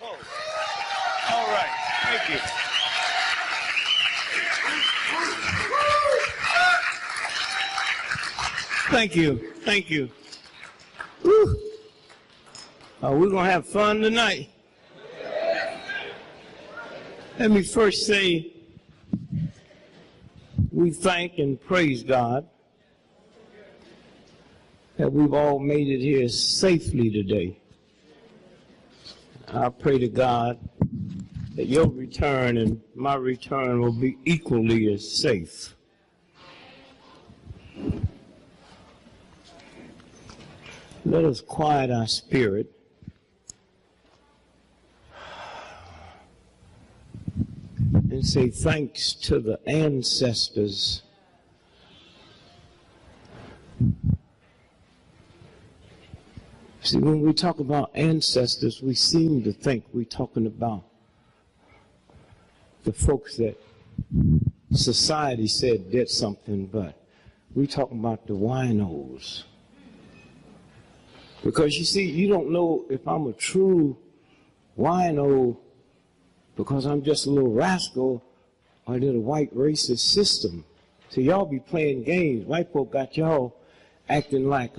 Oh. All right. Thank you. Thank you. Thank you. Woo. We're going to have fun tonight. Let me first say we thank and praise God that we've all made it here safely today. I pray to God that your return and my return will be equally as safe. Let us quiet our spirit and say thanks to the ancestors See, when we talk about ancestors, we seem to think we're talking about the folks that society said did something, but we're talking about the winos. Because you see, you don't know if I'm a true wino because I'm just a little rascal or there's a white racist system. So y'all be playing games. White folk got y'all acting like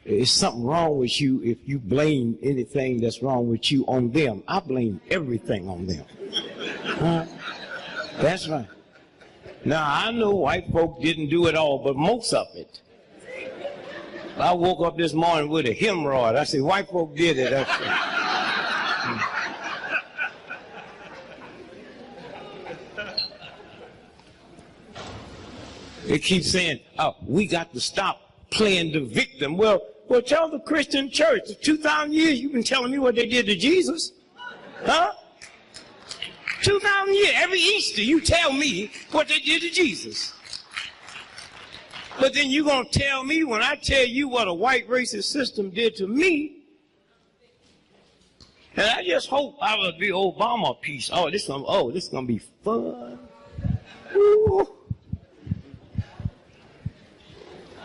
it's something wrong with you if you blame anything that's wrong with you on them. I blame everything on them. That's right. Now, I know white folk didn't do it all, but most of it. I woke up this morning with a hemorrhoid. I said, white folk did it. It keeps saying, oh, we got to stop playing the victim. Well, tell the Christian church, 2,000 years you've been telling me what they did to Jesus. Huh? 2,000 years, every Easter you tell me what they did to Jesus. But then you're going to tell me when I tell you what a white racist system did to me, and I just hope I will be Obama piece. Oh, this is going to be fun. Ooh.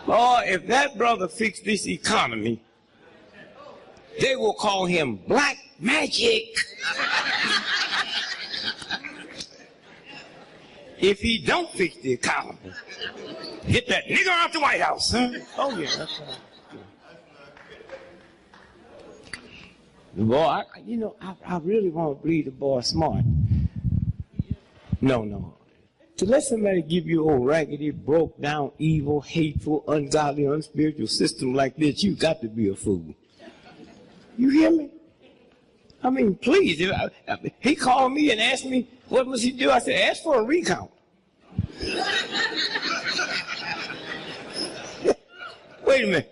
Oh, if that brother fixed this economy, they will call him black magic. If he don't fix the economy, get that nigger out the White House. Huh? Oh, yeah, that's right. The boy, I really want to believe the boy smart. No. To let somebody give you a raggedy, broke down, evil, hateful, ungodly, unspiritual system like this, you got to be a fool. You hear me? I mean, please. He called me and asked me, what must he do? I said, ask for a recount. Wait a minute.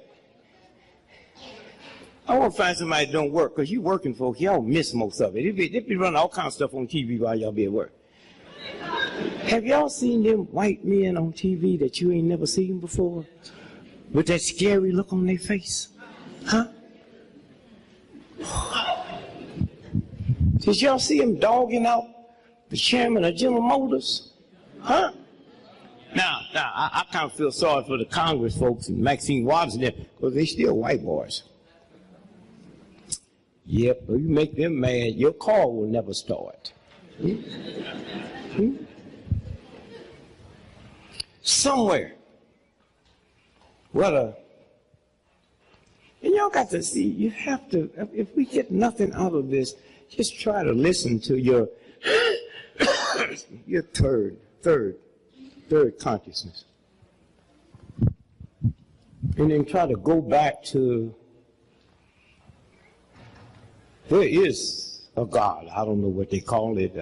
I want to find somebody that don't work, because you working folks, y'all miss most of it. They be running all kinds of stuff on TV while y'all be at work. Have y'all seen them white men on TV that you ain't never seen before? With that scary look on their face? Huh? Did y'all see him dogging out the chairman of General Motors? Huh? Now, I kind of feel sorry for the Congress folks and Maxine Waters and them, because they still white boys. Yep, if you make them mad, your car will never start. Somewhere, and y'all got to see, you have to, if we get nothing out of this, just try to listen to your third consciousness. And then try to go back to, there is a God. I don't know what they call it,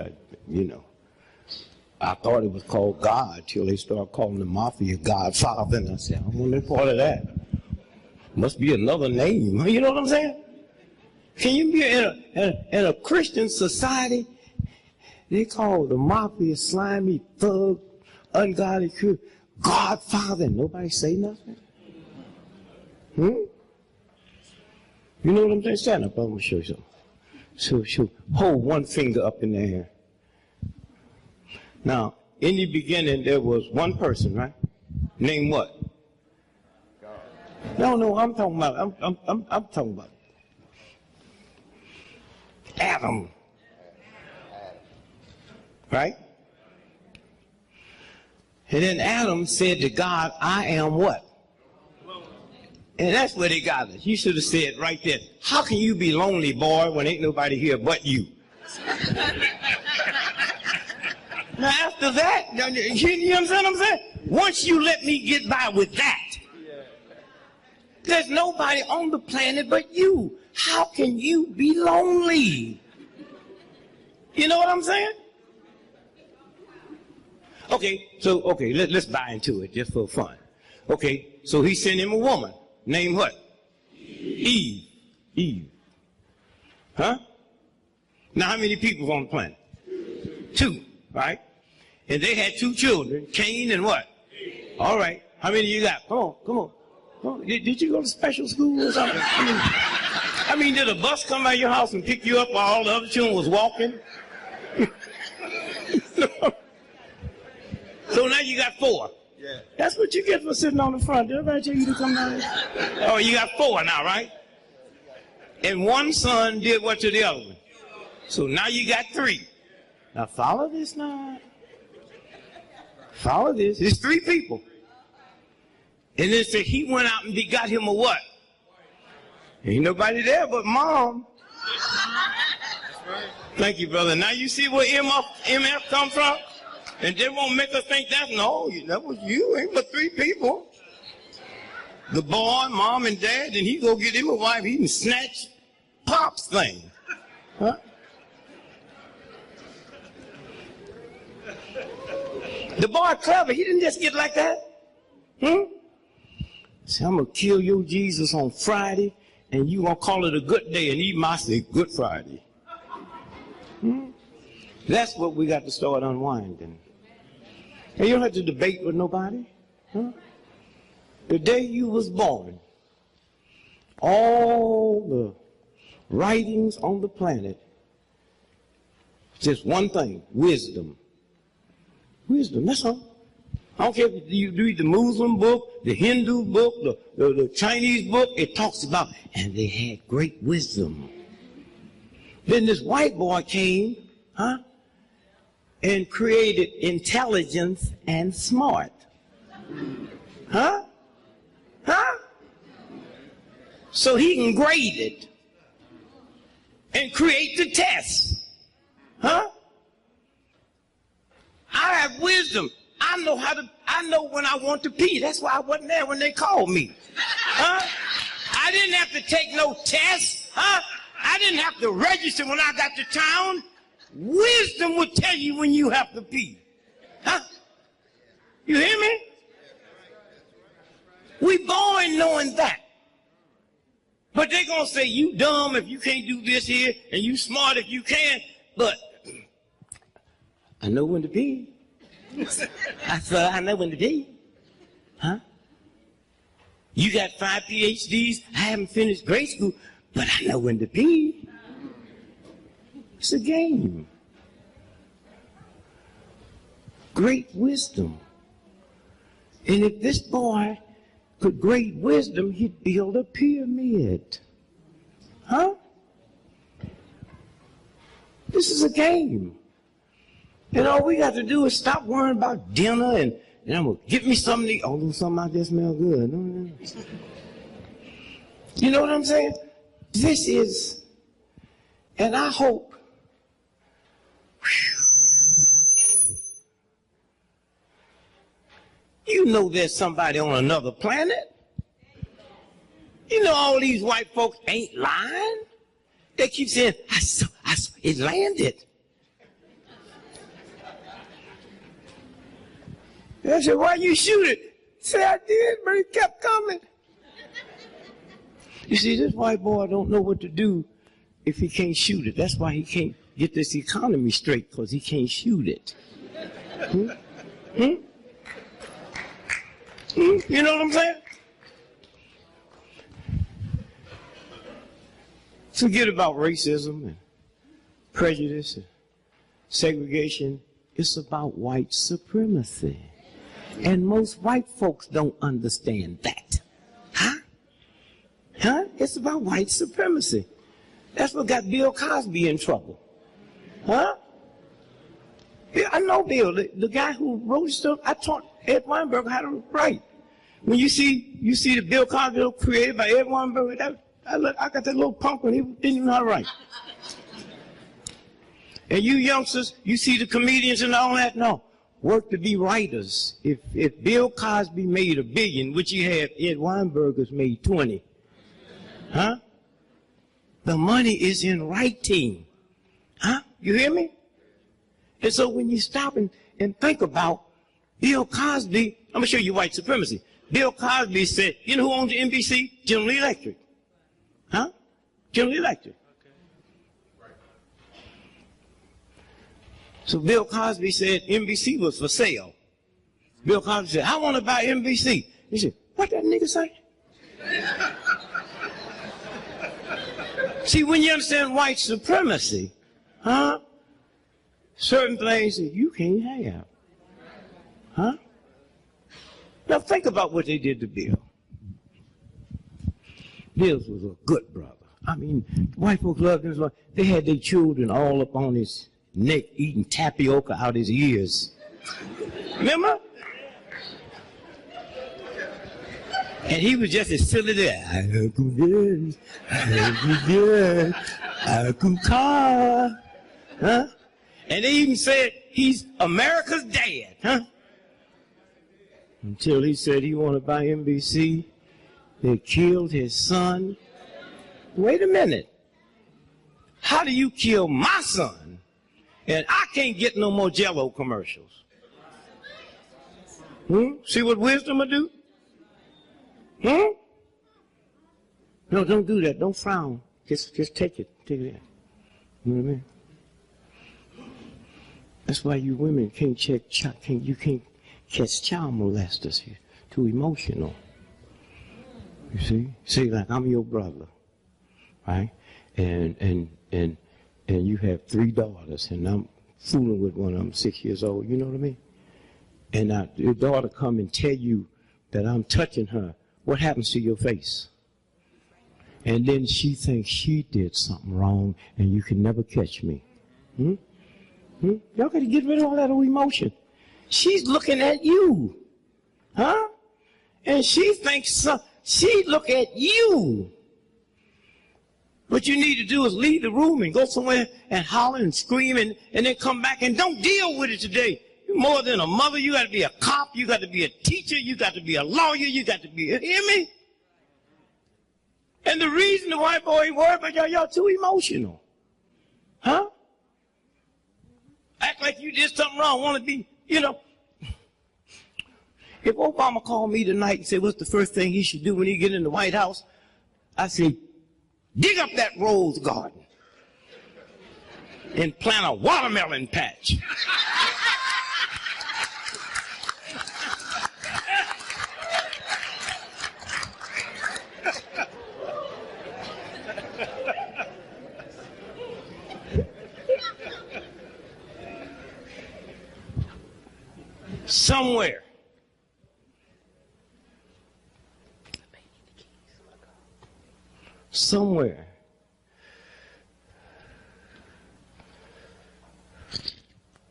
I thought it was called God till they started calling the mafia Godfather, and I said, I want no part of that. Must be another name. You know what I'm saying? Can you be in a Christian society, they call the mafia slimy, thug, ungodly, Godfather, and nobody say nothing? You know what I'm saying? Stand up, I'm going to show you something. So hold one finger up in the air. Now, in the beginning, there was one person, right? Name what? God. No, I'm talking about. I'm talking about. Adam. Right? And then Adam said to God, I am what? And that's where they got it. You should have said right there, how can you be lonely, boy, when ain't nobody here but you? Now after that, you understand what I'm saying? Once you let me get by with that, there's nobody on the planet but you. How can you be lonely? You know what I'm saying? Okay, so, let's buy into it just for fun. Okay, so he sent him a woman. Named what? Eve. Eve. Huh? Now how many people on the planet? 2, right? And they had 2 children, Cain and what? All right. How many you got? Come on, come on. Come on. Did you go to special school or something? I mean, did a bus come by your house and pick you up while all the other children was walking? So now you got 4. Yeah. That's what you get for sitting on the front. Did everybody tell you to come down here? Oh, you got 4 now, right? And one son did what to the other one? So now you got 3. Now follow this now. Follow this. It's 3 people. And then say he went out and begot him a what? Ain't nobody there but mom. Thank you, brother. Now you see where MF come from? And they won't make us think that was you. Ain't but 3 people. The boy, mom, and dad, and he go get him a wife. He can snatch Pop's thing. Huh? The boy clever. He didn't just get like that. See, I'm going to kill your Jesus on Friday, and you going to call it a good day, and he might say Good Friday. That's what we got to start unwinding. And you don't have to debate with nobody. Huh? The day you was born, all the writings on the planet, just one thing, wisdom. Wisdom, that's all. I don't care if you read the Muslim book, the Hindu book, the Chinese book, it talks about, and they had great wisdom. Then this white boy came, and created intelligence and smart. So he can grade it and create the test. I have wisdom. I know when I want to pee. That's why I wasn't there when they called me. I didn't have to take no test. I didn't have to register when I got to town. Wisdom would tell you when you have to pee. You hear me? We born knowing that. But they're going to say, you dumb if you can't do this here, and you smart if you can. But I know when to pee. I know when to pee. You got 5 PhDs. I haven't finished grade school, but I know when to pee. It's a game. Great wisdom. And if this boy could grade wisdom, he'd build a pyramid. This is a game. And all we got to do is stop worrying about dinner and I'm going to get me something to eat. Although something out there smell good. No. You know what I'm saying? This is, and I hope, you know there's somebody on another planet. You know all these white folks ain't lying. They keep saying, I saw, it landed. I said, why you shoot it? Say I did, but it kept coming. You see, this white boy don't know what to do if he can't shoot it. That's why he can't get this economy straight, because he can't shoot it. You know what I'm saying? Forget about racism and prejudice and segregation. It's about white supremacy. And most white folks don't understand that. It's about white supremacy. That's what got Bill Cosby in trouble. Huh? I know Bill, the guy who wrote stuff. I taught Ed Weinberg how to write. When you see the Bill Cosby created by Ed Weinberg, I got that little punk when he didn't even know how to write. And you youngsters, you see the comedians and all that? No. Work to be writers. If Bill Cosby made $1 billion, which he had, Ed Weinberg has made 20. Huh? The money is in writing. Huh? You hear me? And so when you stop and think about Bill Cosby, I'm going to show you white supremacy. Bill Cosby said, you know who owns the NBC? General Electric. Huh? General Electric. So Bill Cosby said NBC was for sale. Bill Cosby said, I want to buy NBC. He said, what that nigga say? See, when you understand white supremacy, huh? Certain things that you can't have. Huh? Now think about what they did to Bill. Bill was a good brother. I mean, white folks loved him. They had their children all up on his neck eating tapioca out his ears. Remember? And he was just as silly there. I could car. Huh? And they even said he's America's dad, huh? Until he said he wanted to buy NBC. They killed his son. Wait a minute. How do you kill my son? And I can't get no more Jell-O commercials. See what wisdom will do? No, don't do that. Don't frown. Just take it. Take it in. You know what I mean? That's why you women can't you can't catch child molesters here. Too emotional. You see? See, like I'm your brother, right? And you have 3 daughters, and I'm fooling with one of them 6 years old. You know what I mean? And your daughter come and tell you that I'm touching her. What happens to your face? And then she thinks she did something wrong, and you can never catch me. Y'all got to get rid of all that old emotion. She's looking at you, huh? And she thinks she look at you. What you need to do is leave the room and go somewhere and holler and scream and then come back and don't deal with it today. You're more than a mother. You got to be a cop. You got to be a teacher. You got to be a lawyer. You got to be, hear me? And the reason the white boy ain't worried about y'all too emotional. Huh? Act like you did something wrong. Want to be, you know. If Obama called me tonight and said, what's the first thing he should do when he get in the White House? I say, dig up that rose garden and plant a watermelon patch. Somewhere. Somewhere.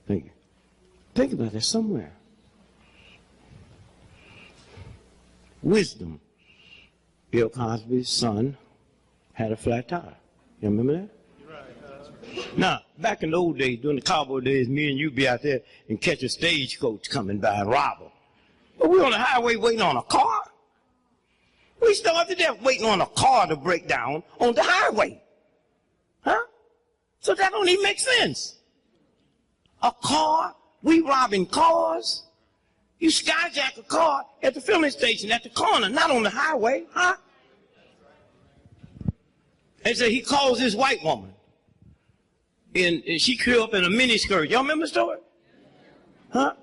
Think about that. Somewhere. Wisdom. Bill Cosby's son had a flat tire. You remember that? Now, back in the old days, during the cowboy days, me and you be out there and catch a stagecoach coming by and rob them. But we on the highway waiting on a car. We started there waiting on a car to break down on the highway. Huh? So that don't even make sense. A car, we robbing cars. You skyjack a car at the filling station at the corner, not on the highway, huh? And so he calls this white woman. And she grew up in a miniskirt. Y'all remember the story? Huh?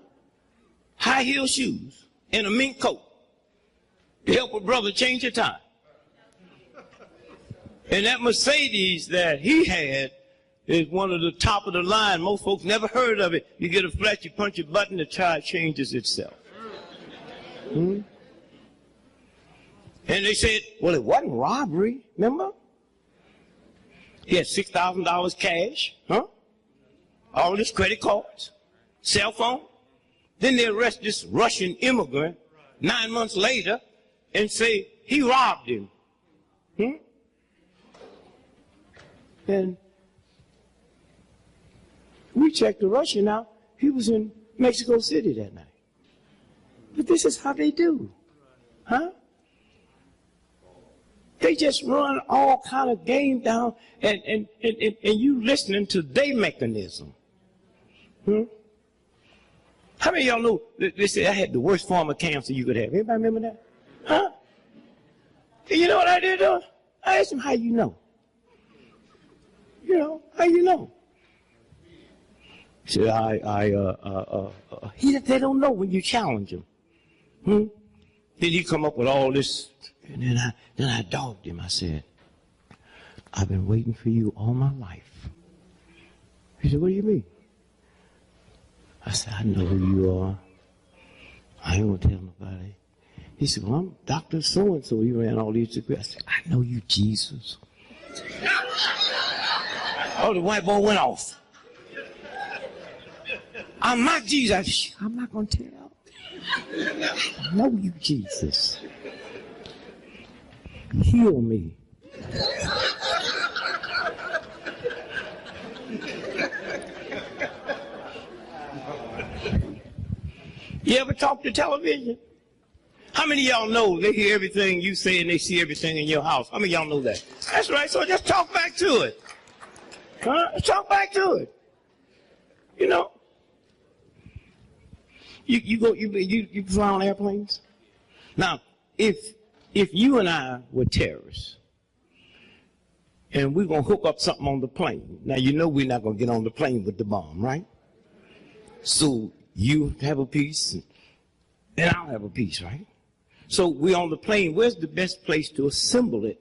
High heel shoes and a mink coat to help her brother change her tire. And that Mercedes that he had is one of the top of the line. Most folks never heard of it. You get a flat, you punch a button, the tire changes itself. And they said, well, it wasn't robbery, remember? He had $6,000 cash, all his credit cards, cell phone. Then they arrest this Russian immigrant 9 months later and say he robbed him. And we checked the Russian out. He was in Mexico City that night. But this is how they do. They just run all kind of game down and you listening to their mechanism. How many of y'all know they say I had the worst form of cancer you could have? Anybody remember that? You know what I did though? I asked him, how you know? How you know? He said, they don't know when you challenge them. Then he come up with all this, and then I dogged him. I said, I've been waiting for you all my life. He said, what do you mean? I said, I know who you are. I ain't gonna tell nobody. He said, well, I'm Dr. So-and-so. You ran all these degrees. I said, I know you, Jesus. Oh, the white boy went off. I'm not Jesus. I'm not going to tell. I know you, Jesus. Heal me. You ever talk to television? How many of y'all know they hear everything you say and they see everything in your house? How many of y'all know that? That's right, so just talk back to it. Talk back to it. You fly on airplanes? Now, if you and I were terrorists, and we're going to hook up something on the plane, now you know we're not going to get on the plane with the bomb, right? So you have a piece, and I'll have a piece, right? So we're on the plane. Where's the best place to assemble it?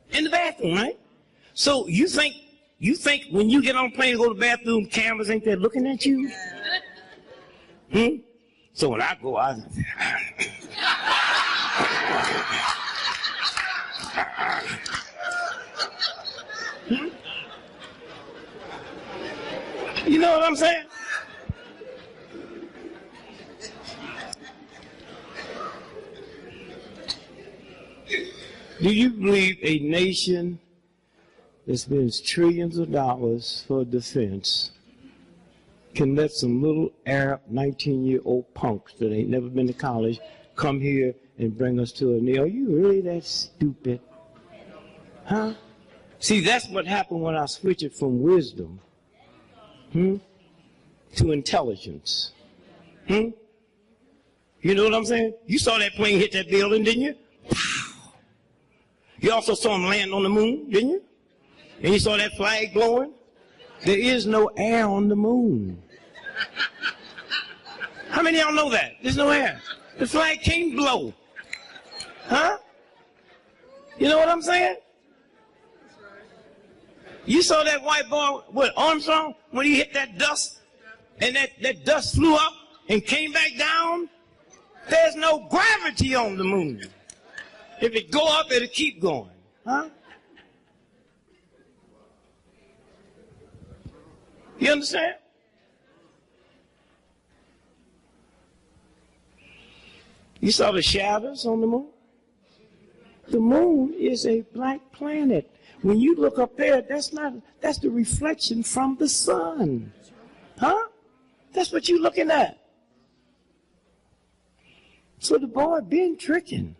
In the bathroom, right? So you think when you get on the plane and go to the bathroom, cameras ain't there looking at you? So when I go, you know what I'm saying? Do you believe a nation that spends trillions of dollars for defense can let some little Arab 19-year-old punks that ain't never been to college come here and bring us to a knee? Are you really that stupid? See, that's what happened when I switched it from wisdom to intelligence. You know what I'm saying? You saw that plane hit that building, didn't you? You also saw him land on the moon, didn't you? And you saw that flag blowing? There is no air on the moon. How many of y'all know that? There's no air. The flag can't blow. You know what I'm saying? You saw that white boy with Armstrong when he hit that dust, and that dust flew up and came back down? There's no gravity on the moon. If it go up, it'll keep going. You understand? You saw the shadows on the moon? The moon is a black planet. When you look up there, that's the reflection from the sun. That's what you're looking at. So the boy been tricking.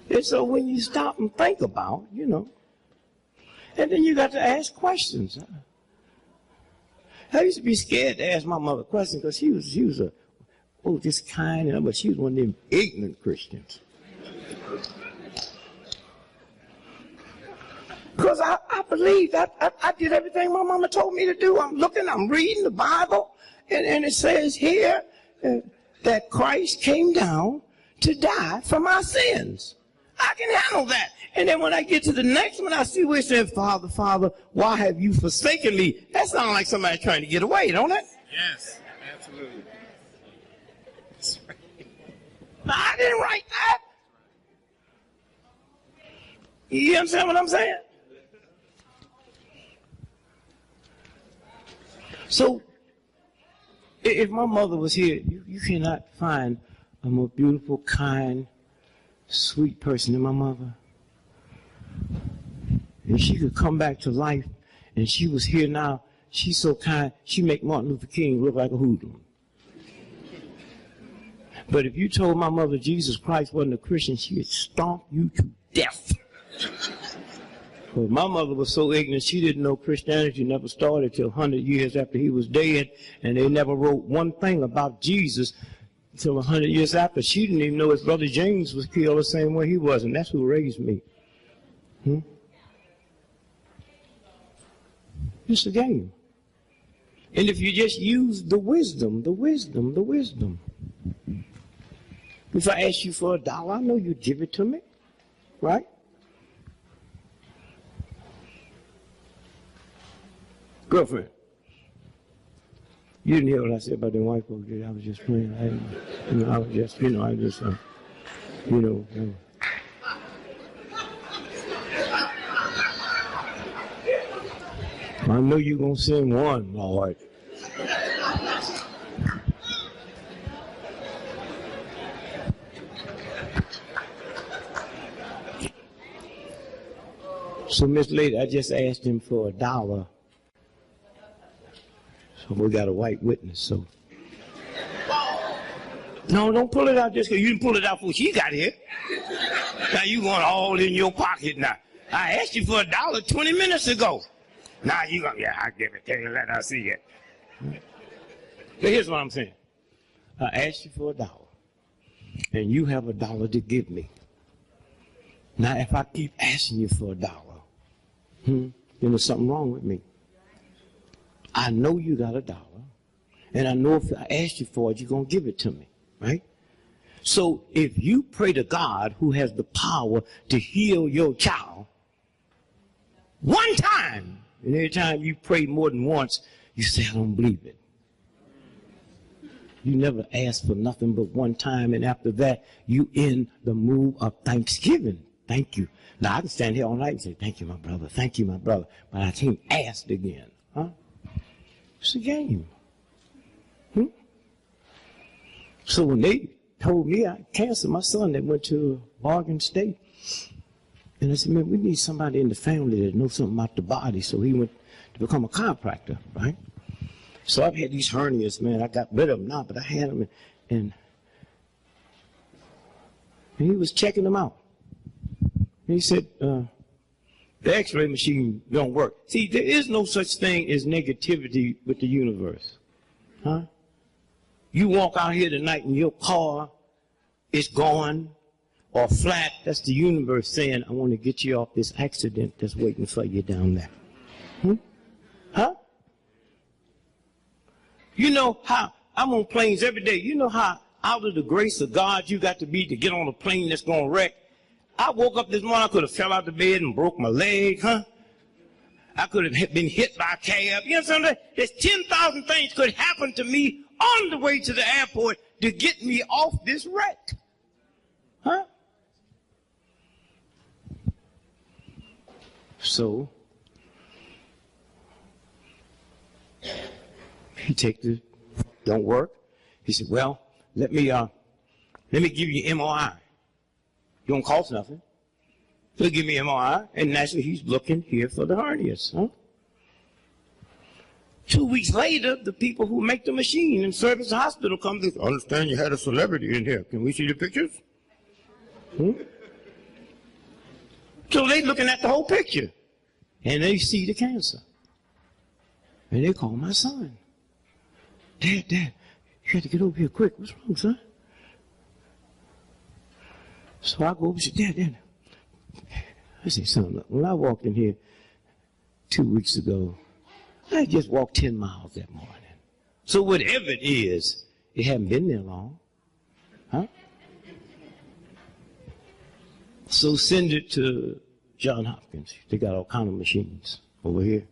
And so when you stop and think about, and then you got to ask questions. I used to be scared to ask my mother questions because she was just kind, but she was one of them ignorant Christians. Because I believed, I did everything my mama told me to do. I'm looking, I'm reading the Bible, and it says here that Christ came down to die for my sins. I can handle that. And then when I get to the next one, I see where it says, Father, Father, why have you forsaken me? That sounds like somebody trying to get away, don't it? Yes, absolutely. That's right. Now, I didn't write that. You understand what I'm saying? So, if my mother was here, you cannot find a more beautiful, kind, sweet person than my mother. And she could come back to life, and she was here now. She's so kind, she make Martin Luther King look like a hoodlum. But if you told my mother Jesus Christ wasn't a Christian, she would stomp you to death. But my mother was so ignorant, she didn't know Christianity never started till 100 years after he was dead, and they never wrote one thing about Jesus until 100 years after. She didn't even know his brother James was killed the same way he was, and that's who raised me. It's a game. And if you just use the wisdom. If I ask you for $1, I know you'd give it to me, right? Girlfriend, you didn't hear what I said about them white folks, did I? I was just playing. I know you're going to send one, Lord. So, Miss Lady, I just asked him for $1. So we got a white witness, so. No, don't pull it out just because you didn't pull it out before she got here. Now you going all in your pocket now. I asked you for $1 20 minutes ago. Now you going, yeah, I'll give it to you, let her see it. But here's what I'm saying. I asked you for $1, and you have $1 to give me. Now if I keep asking you for $1, then there's something wrong with me. I know you got $1, and I know if I ask you for it, you're going to give it to me, right? So if you pray to God who has the power to heal your child, one time, and every time you pray more than once, you say, I don't believe it. You never ask for nothing but one time, and after that, you in the mood of thanksgiving. Thank you. Now, I can stand here all night and say, thank you, my brother, but I can't ask again, huh? It's a game. So when they told me I had cancer, my son that went to Oregon State, and I said, man, we need somebody in the family that knows something about the body. So he went to become a chiropractor, right? So I've had these hernias, man. I got rid of them now, but I had them, and he was checking them out. And he said, the x-ray machine don't work. See, there is no such thing as negativity with the universe. Huh? You walk out here tonight and your car is gone or flat. That's the universe saying, I want to get you off this accident that's waiting for you down there. Huh? You know how, I'm on planes every day. You know how out of the grace of God you got to be to get on a plane that's going to wreck? I woke up this morning, I could have fell out the bed and broke my leg, huh? I could have been hit by a cab. You know what I'm saying? There's 10,000 things could happen to me on the way to the airport to get me off this wreck. Huh? So, he takes the, don't work. He said, well, let me give you MRI. It don't cost nothing. He'll give me MRI, and naturally he's looking here for the hernias. Huh? 2 weeks later, the people who make the machine and service the hospital come to, I understand you had a celebrity in here. Can we see the pictures? So they looking at the whole picture, and they see the cancer. And they call my son. Dad, you got to get over here quick. What's wrong, son? So I go over and say, Dad. I say, son, look, when I walked in here 2 weeks ago, I just walked 10 miles that morning. So whatever it is, it hadn't been there long. Huh? So send it to John Hopkins. They got all kind of machines over here.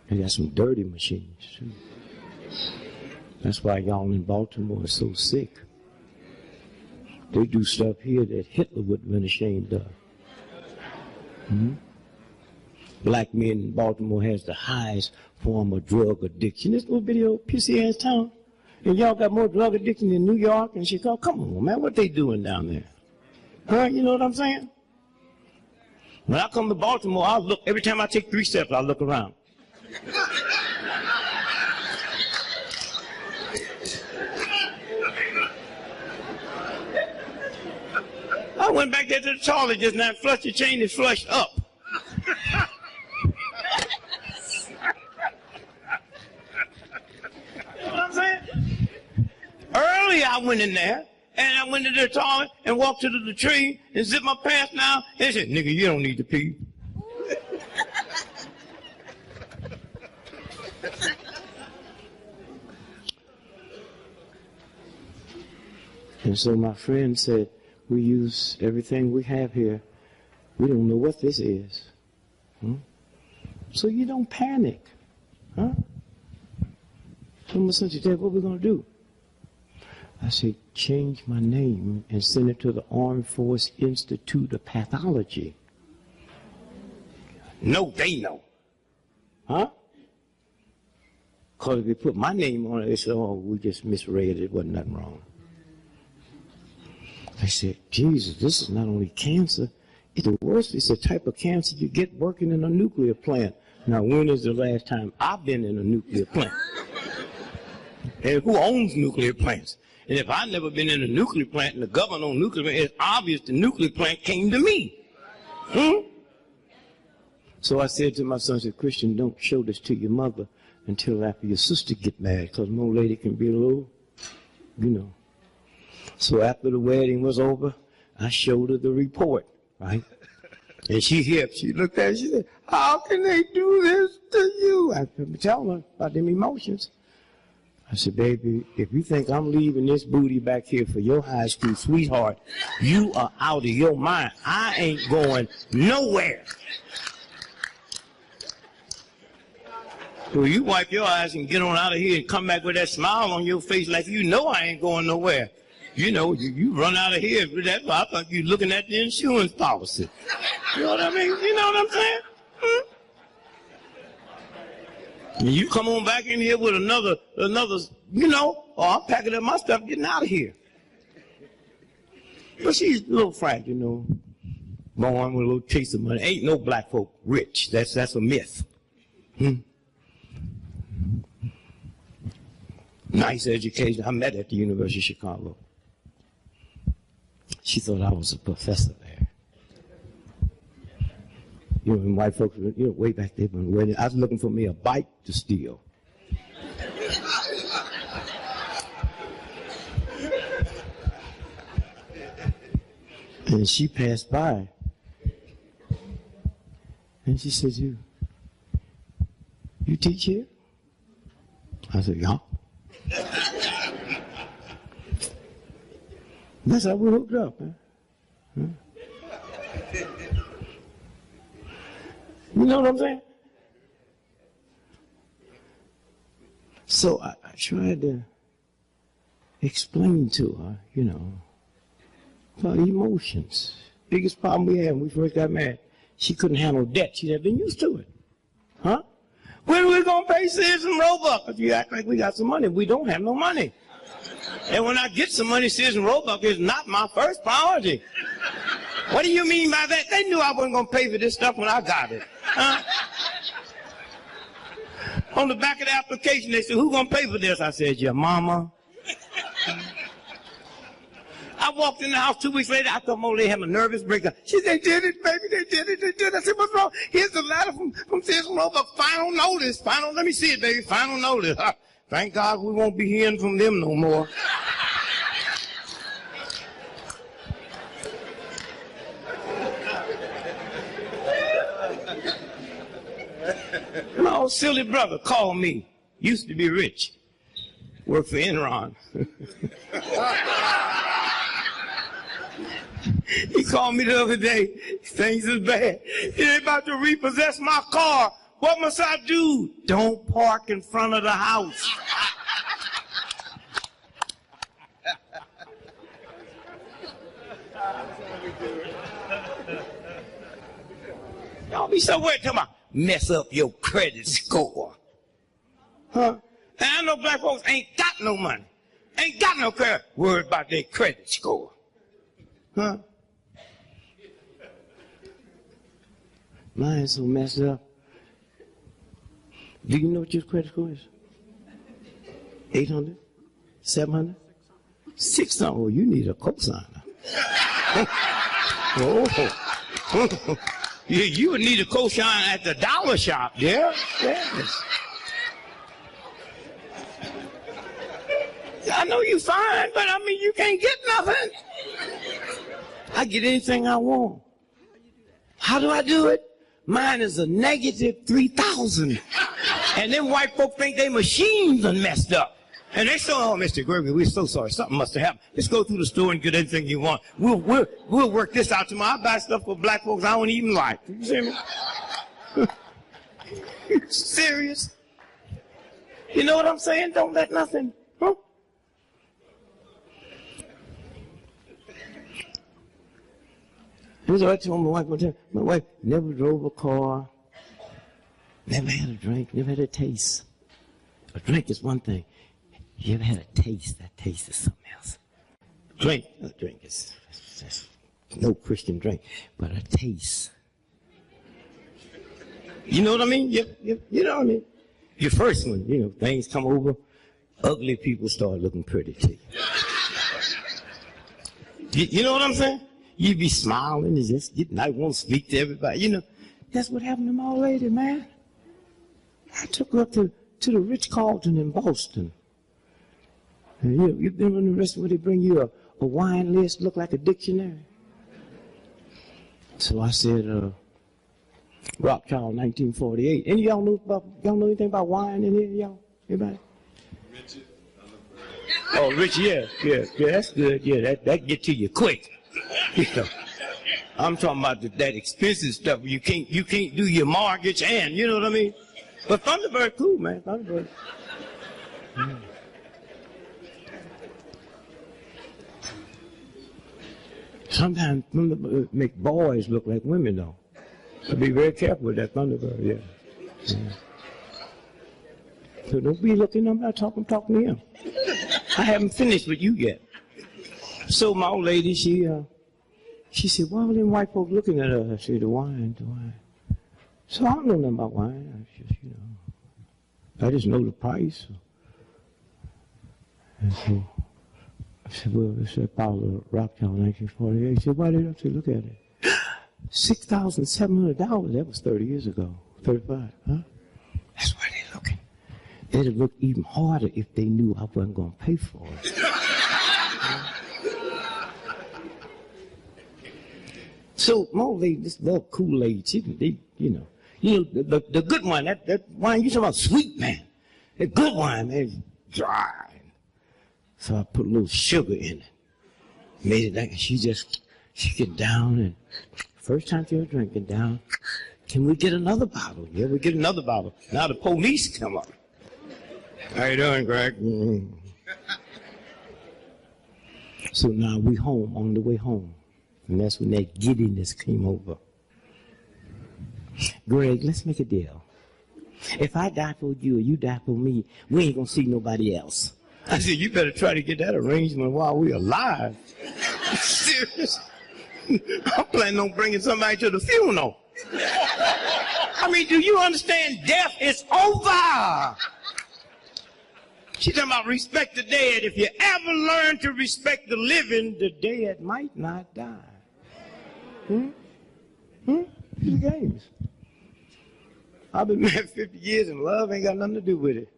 They got some dirty machines, too. That's why y'all in Baltimore are so sick. They do stuff here that Hitler wouldn't have been ashamed of. Black men in Baltimore has the highest form of drug addiction. This little video, pissy ass town. And y'all got more drug addiction in New York and Chicago. Come on, man, what they doing down there? Huh? You know what I'm saying? When I come to Baltimore, I look, every time I take 3 steps, I look around. I went back there to the toilet just now, flushed the chain, and flushed up. You know what I'm saying? Earlier I went in there, and I went to the toilet and walked to the tree and zipped my pants down and said, nigga, you don't need to pee. And so my friend said, we use everything we have here. We don't know what this is. So you don't panic. Huh? So my son said, Dad, what are we going to do? I said, change my name and send it to the Armed Force Institute of Pathology. No, they know. Huh? Because if they put my name on it, they said, oh, we just misread it. Wasn't nothing wrong. I said, Jesus, this is not only cancer, it's the worst. It's the type of cancer you get working in a nuclear plant. Now, when is the last time I've been in a nuclear plant? And who owns nuclear plants? And if I've never been in a nuclear plant and the government owns nuclear plant, it's obvious the nuclear plant came to me. So I said to my son, I said, Christian, don't show this to your mother until after your sister get married, because an old lady can be a little, you know. So after the wedding was over, I showed her the report, right? And she hipped. She looked at it, she said, how can they do this to you? I tell her about them emotions. I said, baby, if you think I'm leaving this booty back here for your high school sweetheart, you are out of your mind. I ain't going nowhere. So you wipe your eyes and get on out of here and come back with that smile on your face like you know I ain't going nowhere. You know, you run out of here. That's why I thought you looking at the insurance policy. You know what I mean? You know what I'm saying? And you come on back in here with another, you know, oh, I'm packing up my stuff, getting out of here. But she's a little frank, you know, born with a little taste of money. Ain't no black folk rich. That's a myth. Nice education. I met at the University of Chicago. She thought I was a professor there. You know, and white folks, you know, way back there, when I was looking for me a bike to steal. And she passed by. And she said, you teach here? I said, yeah. That's how we hooked up, man. You know what I'm saying? So I tried to explain to her, you know, about emotions. Biggest problem we had when we first got married, she couldn't handle debt. She'd have been used to it. Huh? When are we going to pay Sears and Roebuck? If you act like we got some money, we don't have no money. And when I get some money, Sears and Roebuck is not my first priority. What do you mean by that? They knew I wasn't going to pay for this stuff when I got it. Huh? On the back of the application, they said, who's going to pay for this? I said, your mama. I walked in the house 2 weeks later. I thought, oh, they had a nervous breakdown. She said, they did it, baby. They did it. They did it. I said, what's wrong? Here's the letter from Sears and Roebuck. Final notice. Let me see it, baby. Final notice. Thank God we won't be hearing from them no more. My old silly brother called me. Used to be rich. Worked for Enron. He called me the other day. Things is bad. They're about to repossess my car. What must I do? Don't park in front of the house. Y'all be so worried talking about mess up your credit score. Huh? And I know black folks ain't got no money. Ain't got no credit. Worried about their credit score. Huh? Mine's so messed up. Do you know what your credit score is? 800? 700? 600? Oh, you need a cosigner. Oh. You would need a cosigner at the dollar shop, yeah? Yes. I know you fine, but I mean, you can't get nothing. I get anything I want. How do I do it? Mine is a negative 3,000. And then white folk think they machines are messed up. And they say, oh, Mr. Gregory, we're so sorry. Something must have happened. Let's go through the store and get anything you want. We'll work this out tomorrow. I buy stuff for black folks I don't even like. You see me? You serious? You know what I'm saying? Don't let nothing. Huh? Here's what I told my wife one time. My wife never drove a car, never had a drink, never had a taste. A drink is one thing. You ever had a taste? That taste is something else. A drink is no Christian drink, but a taste. You know what I mean? You know what I mean? Your first one, you know, things come over, ugly people start looking pretty to you. You know what I'm saying? You be smiling and just I want to speak to everybody. You know, that's what happened to my old lady, man. I took her up to the Ritz-Carlton in Boston. And you've been in the restaurant where they bring you a wine list, look like a dictionary. So I said, Rothschild, 1948. Any of y'all know anything about wine in here, y'all? Anybody? Richard. Oh, Rich, yeah, that's good. Yeah, that get to you quick. You know, I'm talking about that expensive stuff. You can't do your mortgage and, you know what I mean? But Thunderbird, cool, man. Thunderbird. Mm. Sometimes Thunderbird make boys look like women, though. So be very careful with that Thunderbird, yeah. So don't be looking, I'm talking to him. I haven't finished with you yet. So my old lady, she said, why are them white folks looking at us? I said, the wine. So I don't know nothing about wine. I just know the price. And so I said, well, it's a bottle of Rothschild 1948. He said, why did I say, look at it? $6,700, that was 30 years ago. 35, huh? That's why they're looking. They'd have looked even harder if they knew I wasn't going to pay for it. So my old lady, this little Kool-Aid, the good wine, that wine, you talking about sweet, man. That good wine, man, is dry. So I put a little sugar in it. Made it like, she get down and first time she was drinking down, can we get another bottle? Yeah, we get another bottle. Now the police come up. How you doing, Greg? Mm-hmm. So now we home, on the way home. And that's when that giddiness came over. Greg, let's make a deal. If I die for you or you die for me, we ain't gonna see nobody else. I said, you better try to get that arrangement while we're alive. Serious? I'm planning on bringing somebody to the funeral. I mean, do you understand? Death is over. She's talking about respect the dead. If you ever learn to respect the living, the dead might not die. These games. I've been married 50 years and love ain't got nothing to do with it.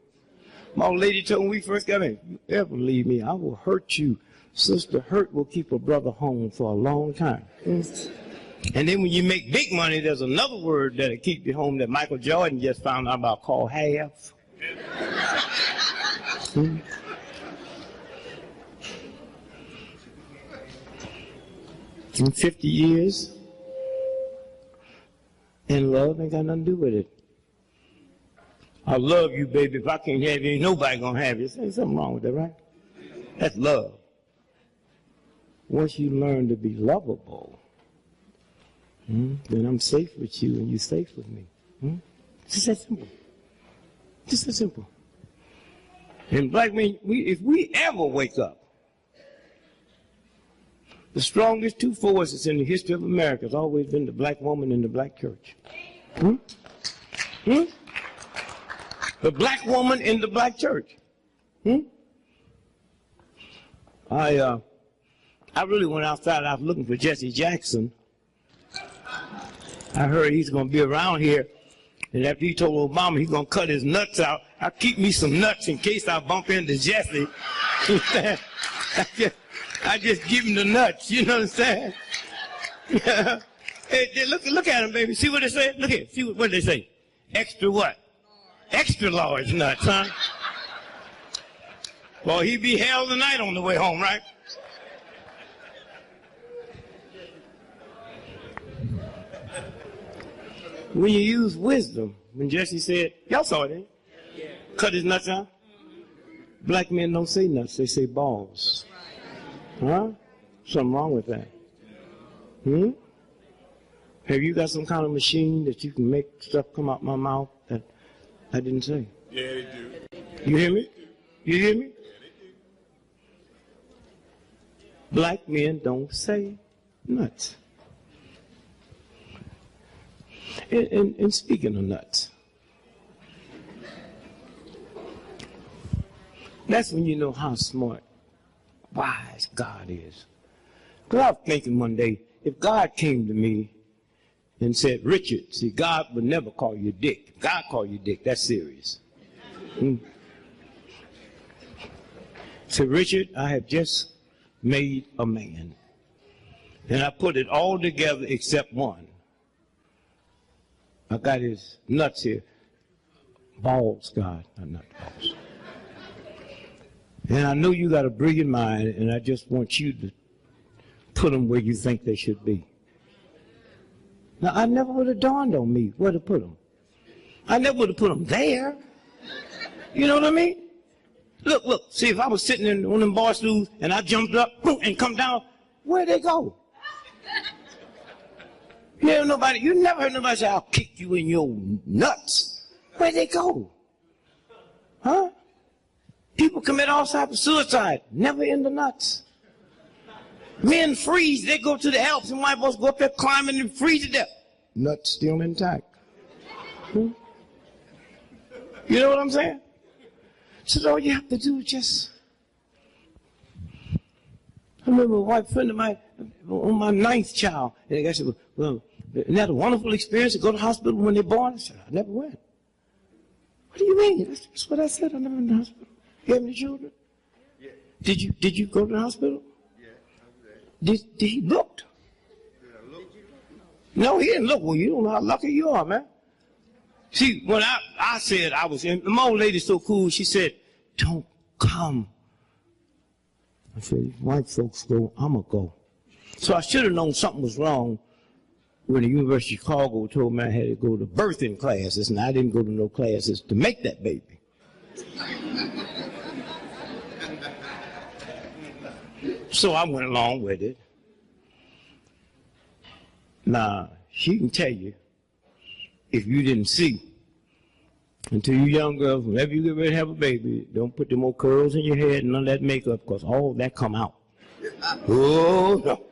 My old lady told me when we first got married, if you ever leave me, I will hurt you. Sister hurt will keep a brother home for a long time. And then when you make big money, there's another word that'll keep you home that Michael Jordan just found out about called half. In 50 years, and love ain't got nothing to do with it. I love you, baby. If I can't have you, ain't nobody gonna have you. There's something wrong with that, right? That's love. Once you learn to be lovable, then I'm safe with you and you're safe with me. Just that simple. Just that simple. And black men, if we ever wake up, the strongest two forces in the history of America has always been the black woman and the black church. The black woman in the black church. I really went outside. I was looking for Jesse Jackson. I heard he's going to be around here. And after he told Obama he's going to cut his nuts out, I'll keep me some nuts in case I bump into Jesse. I just give him the nuts, you know what I'm saying? Hey, look at him, baby. See what they say? Look here. See what they say? Extra what? Extra large nuts, huh? Well, he be hell tonight on the way home, right? When you use wisdom, when Jesse said, y'all saw it, eh? Yeah. Cut his nuts out. Black men don't say nuts, they say balls. Huh? Something wrong with that. Have you got some kind of machine that you can make stuff come out my mouth that I didn't say? Yeah, they do. You hear me? You hear me? Yeah, they do. Black men don't say nuts. And speaking of nuts, that's when you know how smart, wise God is. Because I was thinking one day, if God came to me and said, Richard, see, God would never call you Dick. God call you Dick, that's serious. Say, Richard, I have just made a man. And I put it all together except one. I got his nuts here. Balls, God, not balls. And I know you got a brilliant mind, and I just want you to put them where you think they should be. Now, I never would have dawned on me where to put them. I never would have put them there. You know what I mean? Look, see, if I was sitting in one of them bar stools and I jumped up boom, and come down, where'd they go? You never heard nobody say, I'll kick you in your nuts. Where'd they go? Huh? People commit all types of suicide, never in the nuts. Men freeze, they go to the Alps, and white boys go up there climbing and freeze to death. Nuts still intact. You know what I'm saying? So all you have to do is just... I remember a white friend of mine, on my 9th child, and the guy said, well, isn't that a wonderful experience to go to the hospital when they're born? I said, I never went. What do you mean? That's what I said, I never went to the hospital. You have any children? Yeah. Did you go to the hospital? Yeah, I was there. Did he look? Did I look? No, he didn't look. Well, you don't know how lucky you are, man. See, when I said I was in, my old lady's so cool, she said, don't come. I said, white folks go, I'm going to go. So I should have known something was wrong when the University of Chicago told me I had to go to birthing classes, and I didn't go to no classes to make that baby. So I went along with it. Now, she can tell you, if you didn't see, until you young girls, whenever you get ready to have a baby, don't put them old curls in your head and none of that makeup, because all that come out. Oh, no.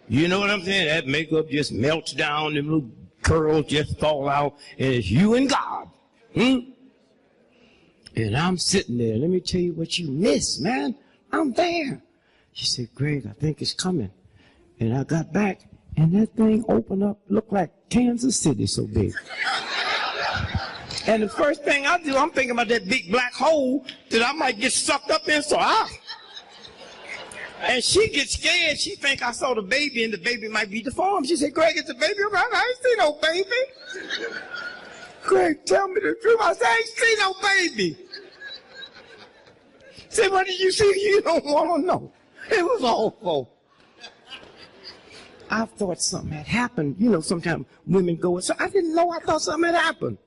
You know what I'm saying? That makeup just melts down, them little curls just fall out, and it's you and God. And I'm sitting there. Let me tell you what you miss, man. I'm there. She said, Greg, I think it's coming. And I got back, and that thing opened up, looked like Kansas City so big. And the first thing I do, I'm thinking about that big black hole that I might get sucked up in, so and she gets scared. She think I saw the baby, and the baby might be deformed. She said, Greg, it's a baby. I ain't seen no baby. Greg, tell me the truth. I said, I ain't seen no baby. Say, what did you see? You don't want to know. It was awful. I thought something had happened. You know, sometimes women go, so I didn't know. I thought something had happened.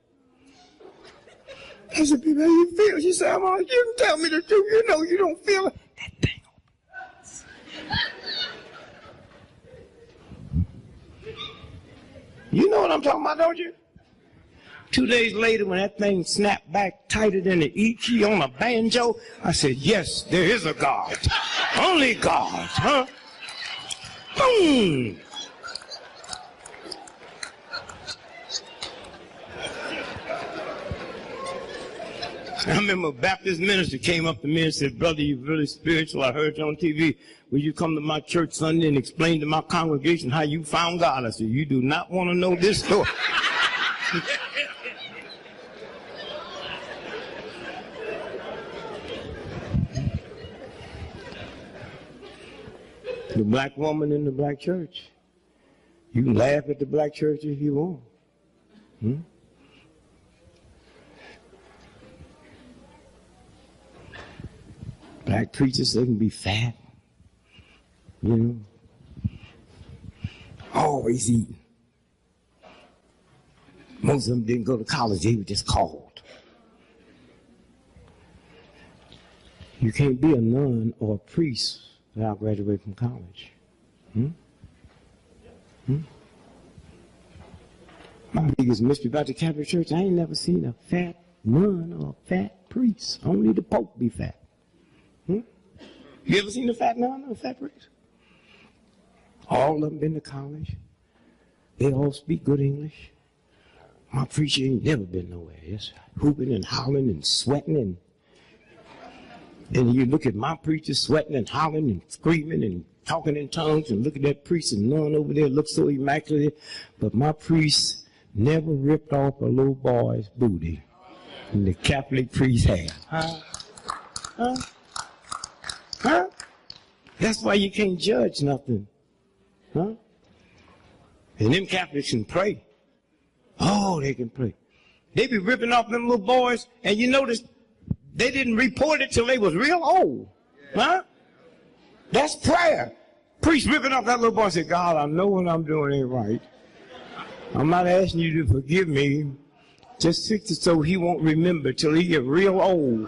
I said, baby, how you feel? She said, you can tell me the truth. You know you don't feel it. That thing. You know what I'm talking about, don't you? 2 days later, when that thing snapped back tighter than the E key on a banjo, I said, yes, there is a God. Only God, huh? Boom! I remember a Baptist minister came up to me and said, brother, you're really spiritual. I heard you on TV. Will you come to my church Sunday and explain to my congregation how you found God? I said, you do not want to know this story. The black woman in the black church. You can laugh at the black church if you want. Hmm? Black preachers, they can be fat, you know, always eating. Most of them didn't go to college, they were just called. You can't be a nun or a priest without graduating from college. Hmm? Hmm? My biggest mystery about the Catholic Church, I ain't never seen a fat nun or a fat priest. Only the Pope be fat. Hmm? You ever seen a fat nun or a fat priest? All of them been to college. They all speak good English. My preacher ain't never been nowhere. Just hooping and hollering and sweating. And you look at my preacher sweating and hollering and screaming and talking in tongues, and look at that priest and nun over there looks so immaculate. But my priest never ripped off a little boy's booty. And the Catholic priest had. Huh? Huh? Huh? That's why you can't judge nothing. Huh? And them Catholics can pray. Oh, they can pray. They be ripping off them little boys, and you notice they didn't report it till they was real old. Huh? That's prayer. Priest ripping off that little boy and say, God, I know what I'm doing ain't right. I'm not asking you to forgive me. Just fix it so he won't remember till he get real old.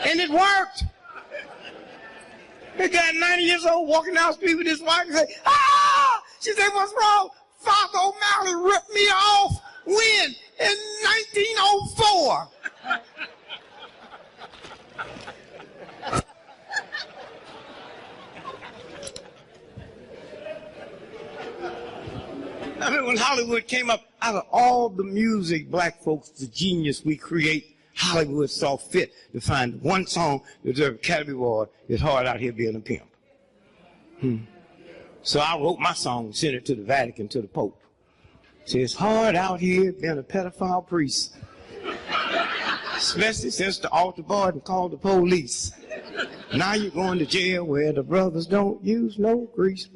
And it worked. They got 90 years old walking down the street with his wife and say, ah! She said, what's wrong? Father O'Malley ripped me off when? In 1904. I mean, when Hollywood came up, out of all the music, black folks, the genius we create, Hollywood saw fit to find one song that deserved an Academy Award. It's hard out here being a pimp. So I wrote my song and sent it to the Vatican, to the Pope. Said, it's hard out here being a pedophile priest. Especially since the altar boy and called the police. Now you're going to jail where the brothers don't use no grease.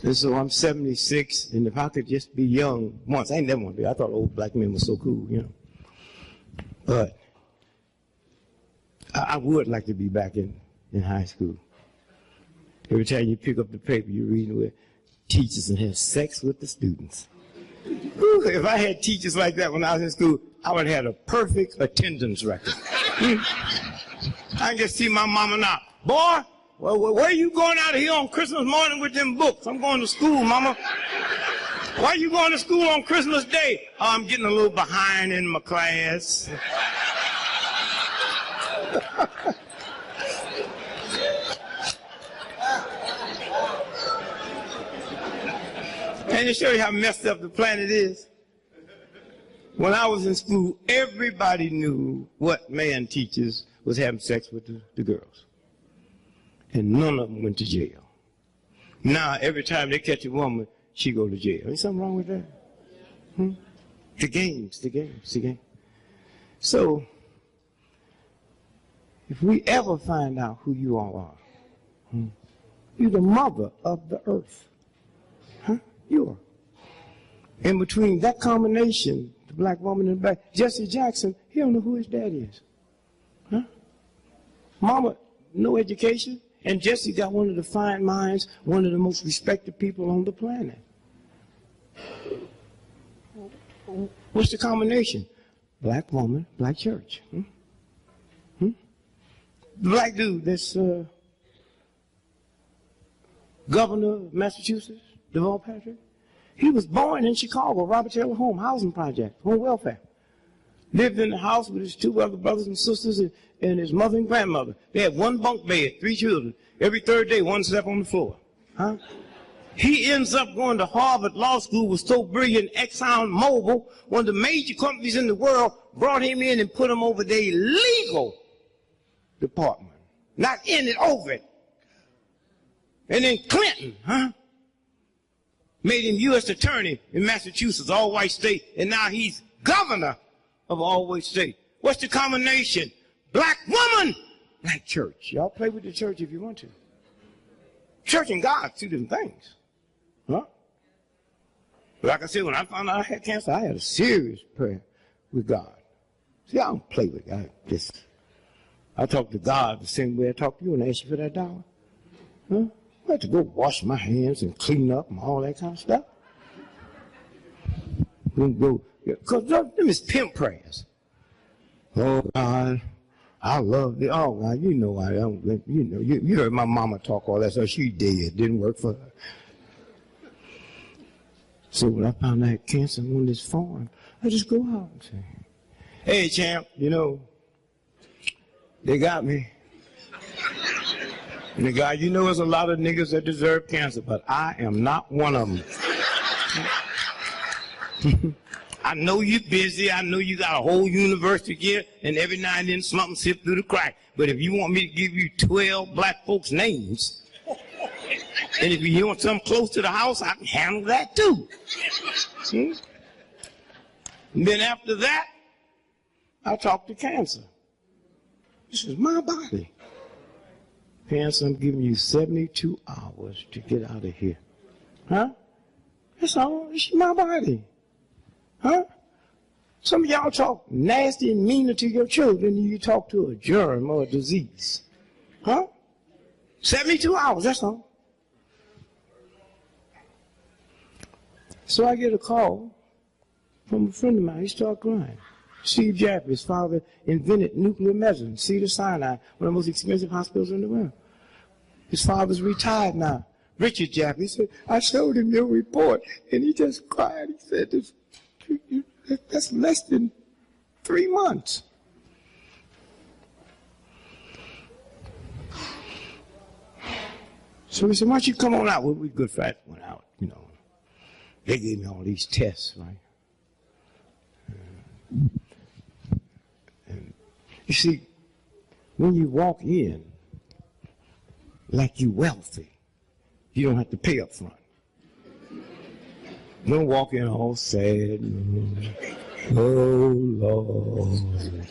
And so I'm 76, and if I could just be young once, I ain't never want to be. I thought old black men were so cool, you know. But I would like to be back in high school. Every time you pick up the paper, you're reading where teachers and have sex with the students. Whew, if I had teachers like that when I was in school, I would have had a perfect attendance record. I can just see my mama now. Boy, well, where you going out of here on Christmas morning with them books? I'm going to school, Mama. Why are you going to school on Christmas Day? Oh, I'm getting a little behind in my class. And to show you how messed up the planet is, when I was in school, everybody knew what man teachers was having sex with the girls. And none of them went to jail. Now, every time they catch a woman, she go to jail. Ain't something wrong with that? The games. So, if we ever find out who you all are, you're the mother of the earth. You are. In between that combination, the black woman and the black, Jesse Jackson, he don't know who his daddy is. Mama, no education. And Jesse got one of the fine minds, one of the most respected people on the planet. What's the combination? Black woman, black church. black dude that's governor of Massachusetts, Deval Patrick, he was born in Chicago, Robert Taylor Home Housing Project, home welfare. Lived in the house with his two other brothers and sisters and his mother and grandmother. They had one bunk bed, 3 children. Every third day, one slept on the floor. Huh? He ends up going to Harvard Law School, was so brilliant, Exxon Mobil, one of the major companies in the world, brought him in and put him over their legal department. Not in it, over it. And then Clinton, made him U.S. attorney in Massachusetts, all white state, and now he's governor of all white state. What's the combination? Black woman, black church. Y'all play with the church if you want to. Church and God, 2 different things. Huh? Like I said, when I found out I had cancer, I had a serious prayer with God. See, I don't play with God. I talk to God the same way I talk to you and ask you for that dollar. Huh? I had to go wash my hands and clean up and all that kind of stuff. Because them is pimp prayers. Oh, God, I love the. Oh, God, you know I don't. You know, you heard my mama talk all that stuff. She dead. Didn't work for her. So when I found I had cancer on this farm, I just go out and say, hey, champ, you know, they got me. And the guy, you know, there's a lot of niggas that deserve cancer, but I am not one of them. I know you're busy. I know you got a whole university here, and every now and then something slips through the crack. But if you want me to give you 12 black folks' names, and if you want something close to the house, I can handle that too. And then after that, I talk to cancer. This is my body. Cancer, I'm giving you 72 hours to get out of here. Huh? That's all. It's my body. Huh? Some of y'all talk nasty and meaner to your children than you talk to a germ or a disease. Huh? 72 hours, that's all. So I get a call from a friend of mine. He started crying. Steve Jaffe, his father invented nuclear medicine, Cedars-Sinai, one of the most expensive hospitals in the world. His father's retired now. Richard Jaffe, he said, I showed him your report, and he just cried. He said, that's less than 3 months. So he said, why don't you come on out? Well, we good Friday went out, you know. They gave me all these tests, right? And you see, when you walk in like you wealthy, you don't have to pay up front. Don't walk in all sad. Oh, Lord.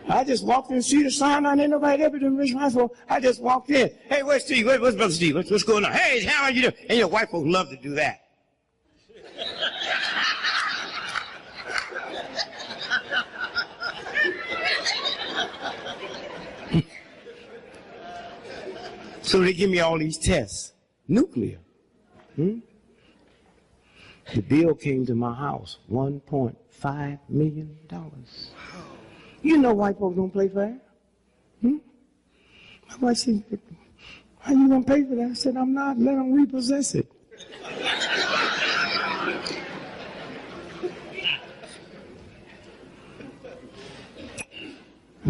I just walked in, see the sign, I ain't nobody ever done reach my phone. I just walked in. Hey, where's Steve? Where's Brother Steve? What's going on? Hey, how are you doing? And your white folks love to do that. So they give me all these tests. Nuclear. The bill came to my house, $1.5 million. You know white folks don't play fair. My wife said, how you going to pay for that? I said, I'm not. Let them repossess it.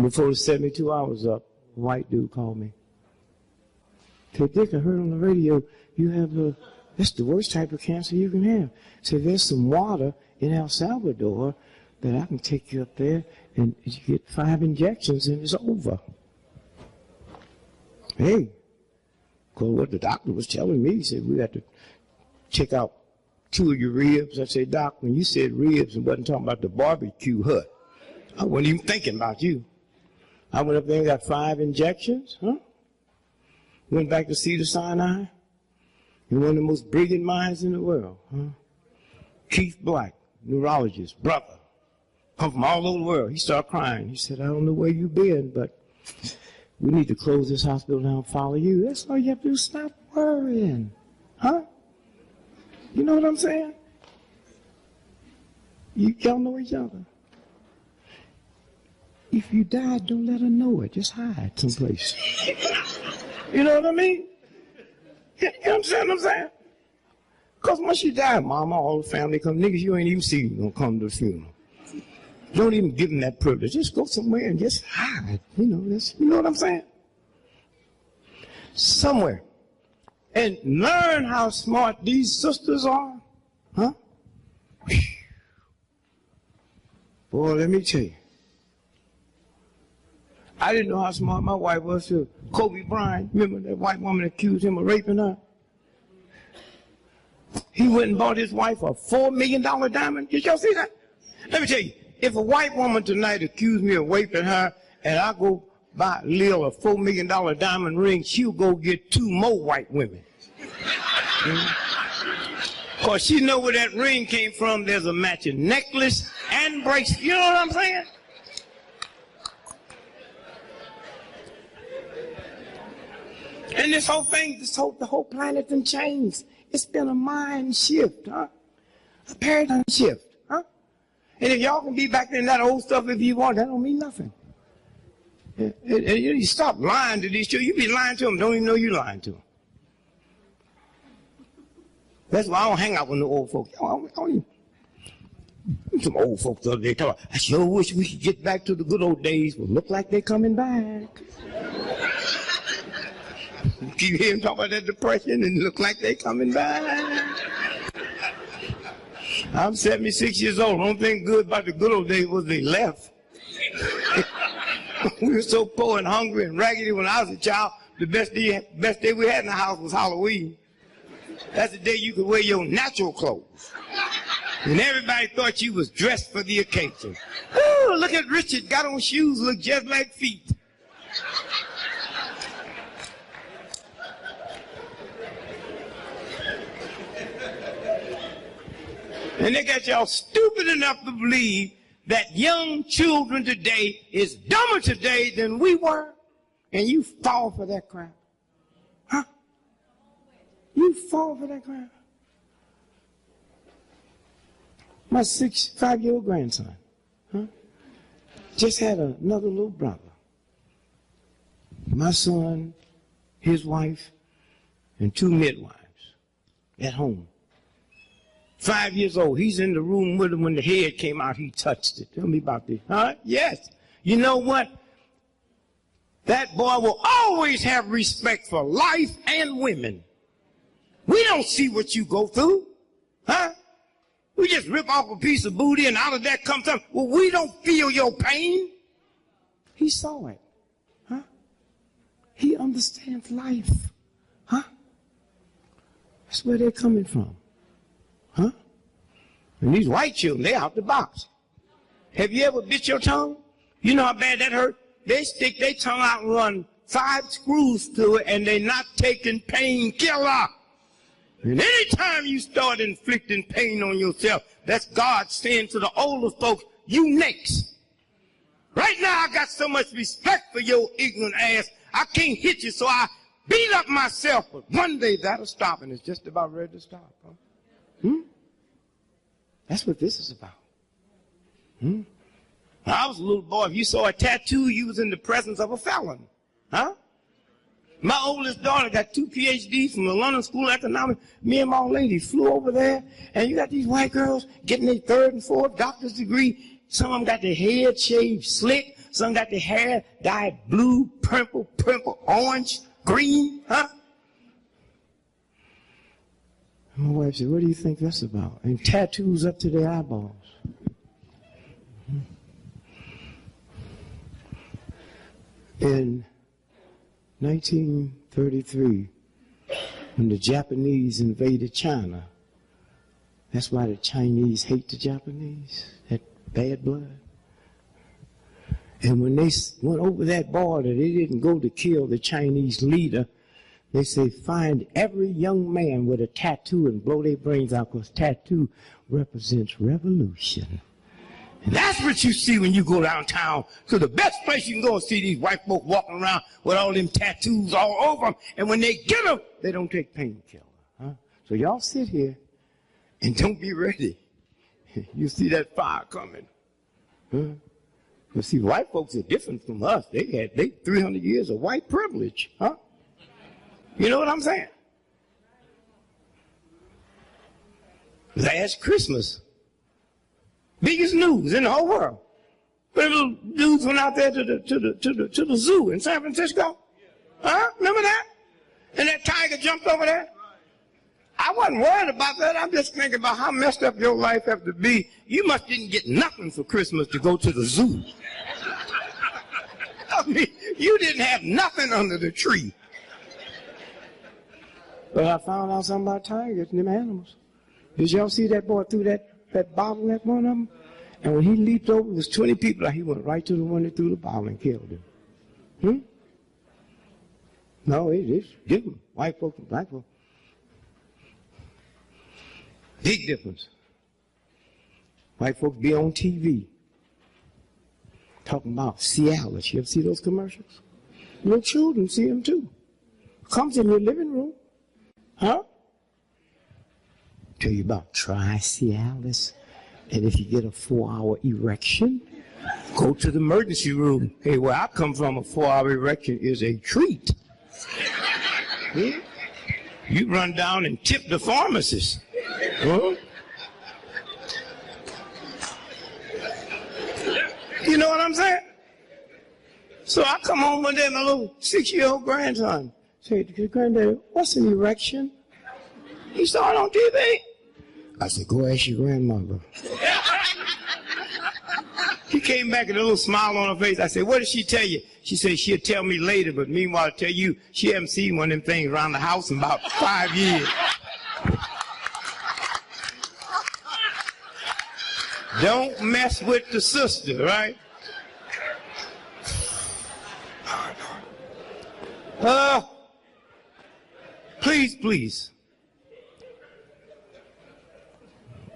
Before the 72 hours up, a white dude called me. Said, Dick, I heard on the radio you have that's the worst type of cancer you can have. Said, there's some water in El Salvador that I can take you up there and you get 5 injections and it's over. Hey, because what the doctor was telling me, he said, we got to check out 2 of your ribs. I said, Doc, when you said ribs and wasn't talking about the barbecue hut, I wasn't even thinking about you. I went up there and got 5 injections, Went back to Cedars-Sinai, and one of the most brilliant minds in the world, Keith Black, neurologist, brother, come from all over the world. He started crying. He said, I don't know where you've been, but we need to close this hospital down and follow you. That's all you have to do. Stop worrying. You know what I'm saying? Y'all know each other. If you die, don't let her know it. Just hide someplace. You know what I mean? You understand what I'm saying? Because once you die, mama, all the family come. Niggas you ain't even see gonna come to the funeral. Don't even give them that privilege. Just go somewhere and just hide. You know what I'm saying? Somewhere. And learn how smart these sisters are. Huh? Boy, let me tell you. I didn't know how smart my wife was too. Kobe Bryant, remember that white woman accused him of raping her? He went and bought his wife a $4 million diamond. Did y'all see that? Let me tell you, if a white woman tonight accused me of raping her and I go buy Lil a $4 million diamond ring, she'll go get 2 more white women. Because she know where that ring came from. There's a matching necklace and bracelet. You know what I'm saying? And this whole thing, the whole planet done changed. It's been a mind shift, huh? A paradigm shift, huh? And if y'all can be back in that old stuff if you want, that don't mean nothing. You stop lying to these children. You be lying to them, don't even know you're lying to them. That's why I don't hang out with no old folks. Some old folks the other day talking, I sure wish we could get back to the good old days, but look like they're coming back. You hear him talk about that depression and look like they coming back. I'm 76 years old. The only thing good about the good old days was they left. We were so poor and hungry and raggedy when I was a child. The best day we had in the house was Halloween. That's the day you could wear your natural clothes. And everybody thought you was dressed for the occasion. Oh, look at Richard, got on shoes, look just like feet. And they got y'all stupid enough to believe that young children today is dumber today than we were, and you fall for that crap. Huh? You fall for that crap. My 5-year-old grandson, huh, just had another little brother. My son, his wife, and 2 midwives at home. 5 years old. He's in the room with him when the head came out. He touched it. Tell me about this. Huh? Yes. You know what? That boy will always have respect for life and women. We don't see what you go through. Huh? We just rip off a piece of booty and out of that comes something. Well, we don't feel your pain. He saw it. Huh? He understands life. Huh? That's where they're coming from. Huh? And these white children, they out the box. Have you ever bit your tongue? You know how bad that hurt? They stick their tongue out and run 5 screws through it, and they're not taking painkiller. And anytime you start inflicting pain on yourself, that's God saying to the older folks, you next. Right now, I got so much respect for your ignorant ass, I can't hit you, so I beat up myself. But one day that'll stop, and it's just about ready to stop. Huh? That's what this is about. When I was a little boy, if you saw a tattoo, you was in the presence of a felon. Huh? My oldest daughter got 2 PhDs from the London School of Economics. Me and my old lady flew over there, and you got these white girls getting their 3rd and 4th doctor's degree. Some of them got their head shaved slick. Some got their hair dyed blue, purple, orange, green. Huh? My wife said, what do you think that's about? And tattoos up to their eyeballs. In 1933, when the Japanese invaded China, that's why the Chinese hate the Japanese, that bad blood. And when they went over that border, they didn't go to kill the Chinese leader. They say, find every young man with a tattoo and blow their brains out, because tattoo represents revolution. And that's what you see when you go downtown. So the best place you can go is see these white folk walking around with all them tattoos all over them. And when they get them, they don't take painkiller. Huh? So y'all sit here and don't be ready. You see that fire coming. Huh? But see, white folks are different from us. They 300 years of white privilege, huh? You know what I'm saying? Last Christmas, biggest news in the whole world. But little dudes went out there to the zoo in San Francisco. Huh? Remember that? And that tiger jumped over there. I wasn't worried about that. I'm just thinking about how messed up your life have to be. You must didn't get nothing for Christmas to go to the zoo. I mean, you didn't have nothing under the tree. But I found out something about tigers and them animals. Did y'all see that boy threw that bottle at one of them? And when he leaped over, it was 20 people. He went right to the one that threw the bottle and killed him. No, it's different. White folks and black folks. Big difference. White folks be on TV talking about Cialis. You ever see those commercials? Little children see them too. Comes in your living room. Huh? Tell you about try Cialis. And if you get a 4-hour erection, go to the emergency room. Hey, where I come from, a 4-hour erection is a treat. Yeah? You run down and tip the pharmacist. Huh? You know what I'm saying? So I come home one day, my little 6-year-old grandson said, "Granddaddy, what's an erection?" He saw it on TV. I said, "Go ask your grandmother." He came back with a little smile on her face. I said, "What did she tell you?" She said, "She'll tell me later, but meanwhile, I'll tell you, she hasn't seen one of them things around the house in about 5 years. Don't mess with the sister, right? Please.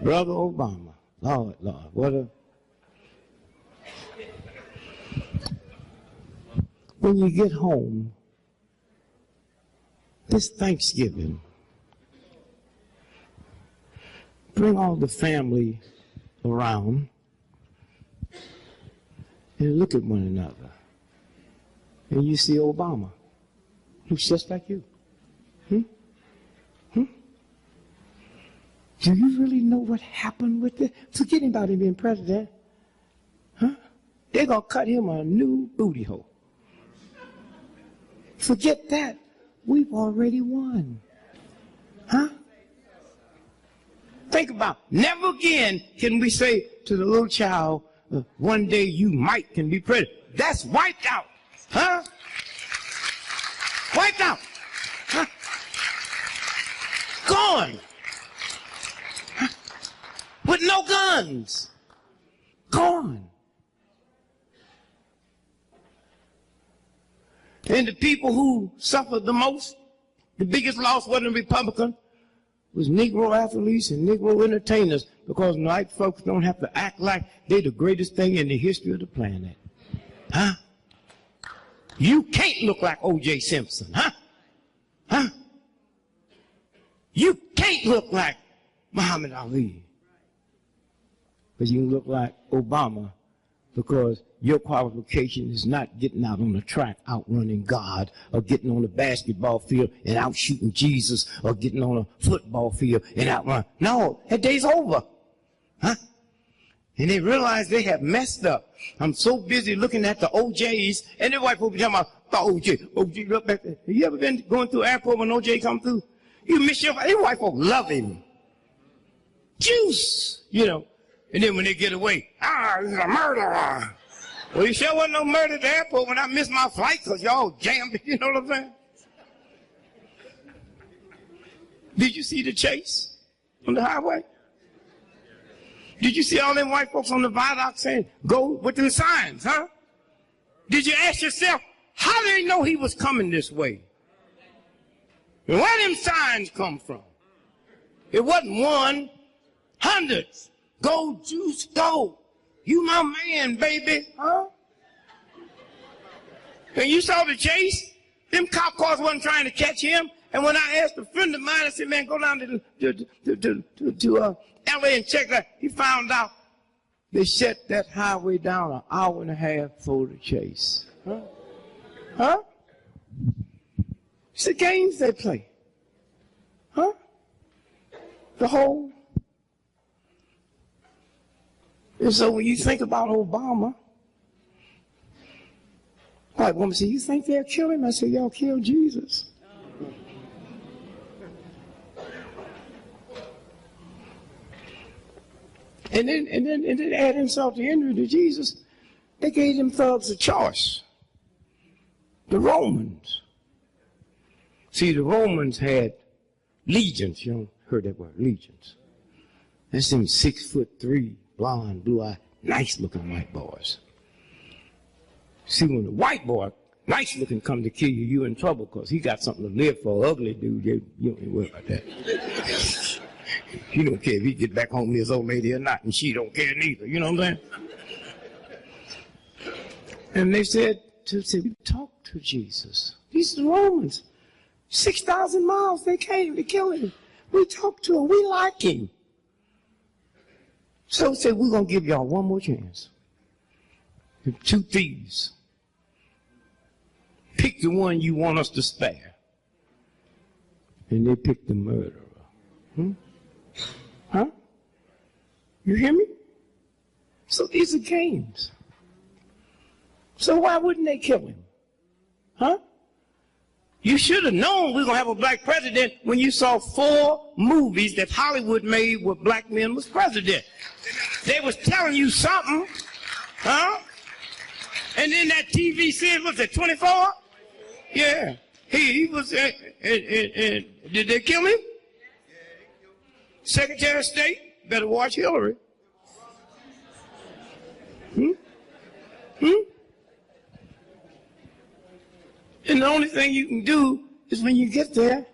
Brother Obama, Lord, what a... When you get home, this Thanksgiving, bring all the family around and look at one another. And you see Obama, who's just like you. Do you really know what happened with it? Forgetting about him being president. They're going to cut him a new booty hole. Forget that. We've already won. Think about it. Never again can we say to the little child, one day you might can be president. That's wiped out. Wiped out. Gone. With no guns. Gone. And the people who suffered the most, the biggest loss wasn't Republican, was Negro athletes and Negro entertainers, because white folks don't have to act like they're the greatest thing in the history of the planet. You can't look like O.J. Simpson, You can't look like Muhammad Ali. But you can look like Obama, because your qualification is not getting out on the track outrunning God, or getting on the basketball field and out shooting Jesus, or getting on a football field and outrun. No, that day's over. And they realize they have messed up. I'm so busy looking at the OJs, and the white people be talking about the OJ, look back there. Have you ever been going through airport when OJ come through? You miss your, they white folk love him. Juice, you know. And then when they get away, this is a murderer. Well, you sure wasn't no murder at the airport when I missed my flight because y'all jammed, you know what I'm saying? Did you see the chase on the highway? Did you see all them white folks on the viaduct saying, go with them signs, Did you ask yourself, how did they know he was coming this way? And where them signs come from? It wasn't one, hundreds. Go, Juice, go. You my man, baby, And you saw the chase? Them cop cars wasn't trying to catch him. And when I asked a friend of mine, I said, man, go down to L.A. and check that. He found out They shut that highway down an hour and a half for the chase. Huh? Huh? It's the games they play. Huh? The whole. And so when you think about Obama, white woman said, "You think they'll kill him?" I said, "Y'all killed Jesus." And then add insult to injury to Jesus, they gave them thugs a choice. The Romans. See, the Romans had legions. You heard that word, legions. That's them 6'3", blonde, blue-eyed, nice-looking white boys. See, when the white boy, nice-looking, come to kill you, you in trouble because he got something to live for. Ugly dude, you don't even worry about that. You don't care if he get back home to his old lady or not, and she don't care neither. You know what I'm saying? And they said, we talk to Jesus. These are the Romans. 6,000 miles they came to kill him. We talked to him. We like him. So we said, we're going to give y'all one more chance. The 2 thieves. Pick the one you want us to spare. And they picked the murderer. Huh? You hear me? So these are games. So why wouldn't they kill him? Huh? You should have known we're going to have a black president when you saw 4 movies that Hollywood made where black men was president. They was telling you something. Huh? And then that TV series, was it 24? Yeah. He was, did they kill him? Secretary of State, better watch Hillary. And the only thing you can do is when you get there,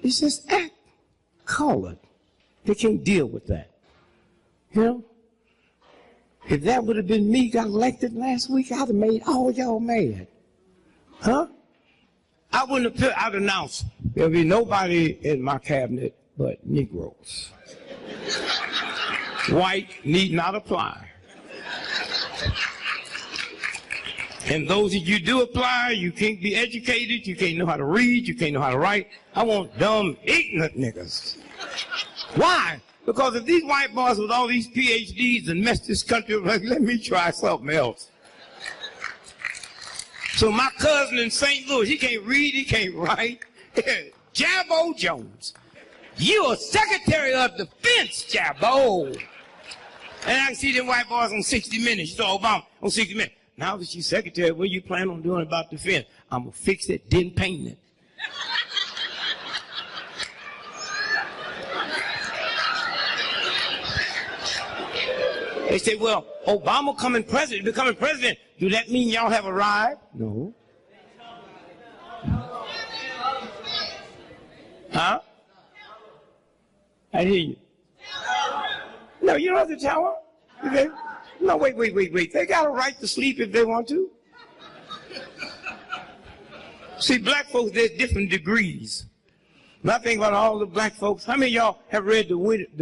is just act colored. They can't deal with that. You know? If that would have been me got elected last week, I'd have made all y'all mad. Huh? I wouldn't have I'd announced there'll be nobody in my cabinet but Negroes. White need not apply. And those of you do apply, you can't be educated, you can't know how to read, you can't know how to write. I want dumb, ignorant niggas. Why? Because if these white boys with all these PhDs and mess this country, like, let me try something else. So my cousin in St. Louis, he can't read, he can't write. Jabbo Jones. You are Secretary of Defense, Jabbo. And I can see them white boys on 60 Minutes. You saw Obama on 60 Minutes. Now that she's secretary, what do you plan on doing about defense? I'm going to fix it, then paint it. They say, well, Obama becoming president, do that mean y'all have arrived? No. Huh? I hear you. No, you don't have to tell them. Okay? No, wait. They got a right to sleep if they want to. See, black folks, there's different degrees. When I think about all the black folks, how many of y'all have read the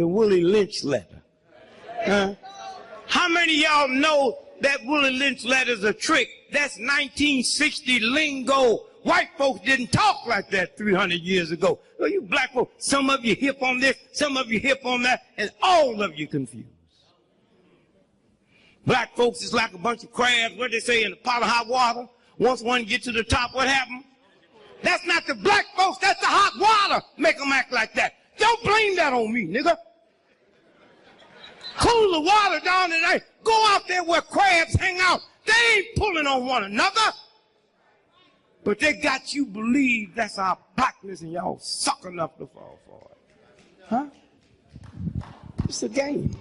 Willie Lynch letter? How many of y'all know that Willie Lynch letter's a trick? That's 1960 lingo. White folks didn't talk like that 300 years ago. So you black folks, some of you hip on this, some of you hip on that, and all of you confused. Black folks is like a bunch of crabs, what they say, in a pot of hot water. Once one get to the top, what happened? That's not the black folks, that's the hot water make them act like that. Don't blame that on me, nigga. Cool the water down tonight. Go out there where crabs hang out. They ain't pulling on one another. But they got you believe that's our blackness and y'all suck enough to fall for it. Huh? It's a game.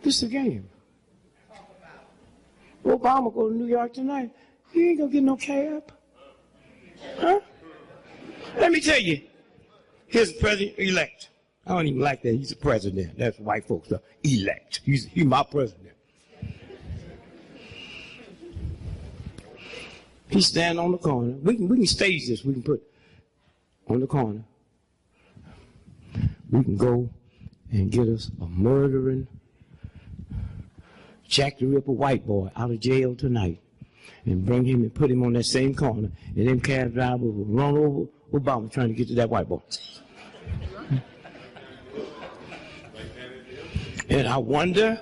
This is a game. Obama go to New York tonight. He ain't gonna get no cab. Huh? Let me tell you. Here's the president-elect. I don't even like that. He's a president. That's white folks stuff. Elect. He's my president. He stand on the corner. We can stage this. We can put on the corner. We can go and get us a murdering, Jack the Ripper white boy out of jail tonight and bring him and put him on that same corner, and them cab drivers will run over Obama trying to get to that white boy. And I wonder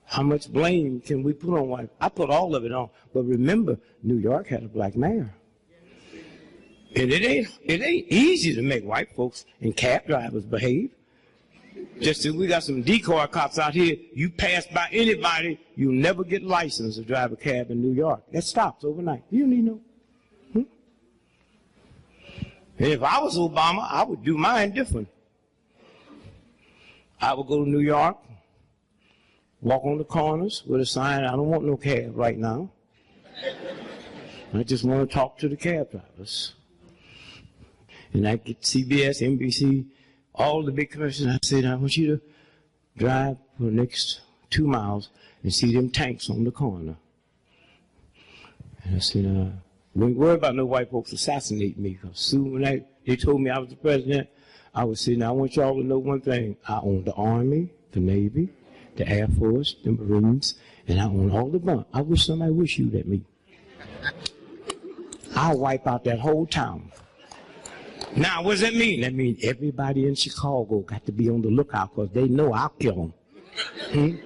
how much blame can we put on white? I put all of it on. But remember, New York had a black mayor. And it ain't easy to make white folks and cab drivers behave. Just as we got some decoy cops out here, you pass by anybody, you'll never get licensed to drive a cab in New York. That stops overnight. You don't need no. And if I was Obama, I would do mine different. I would go to New York, walk on the corners with a sign, I don't want no cab right now. I just want to talk to the cab drivers. And I get CBS, NBC, all the big commercials. I said, I want you to drive for the next 2 miles and see them tanks on the corner. And I said, we ain't worry about no white folks assassinating me. Because soon when they told me I was the president, I was saying, I want y'all to know one thing. I own the Army, the Navy, the Air Force, the Marines, and I own all the guns. I wish somebody would shoot at me. I'll wipe out that whole town. Now, what does that mean? That means everybody in Chicago got to be on the lookout because they know I'll kill them.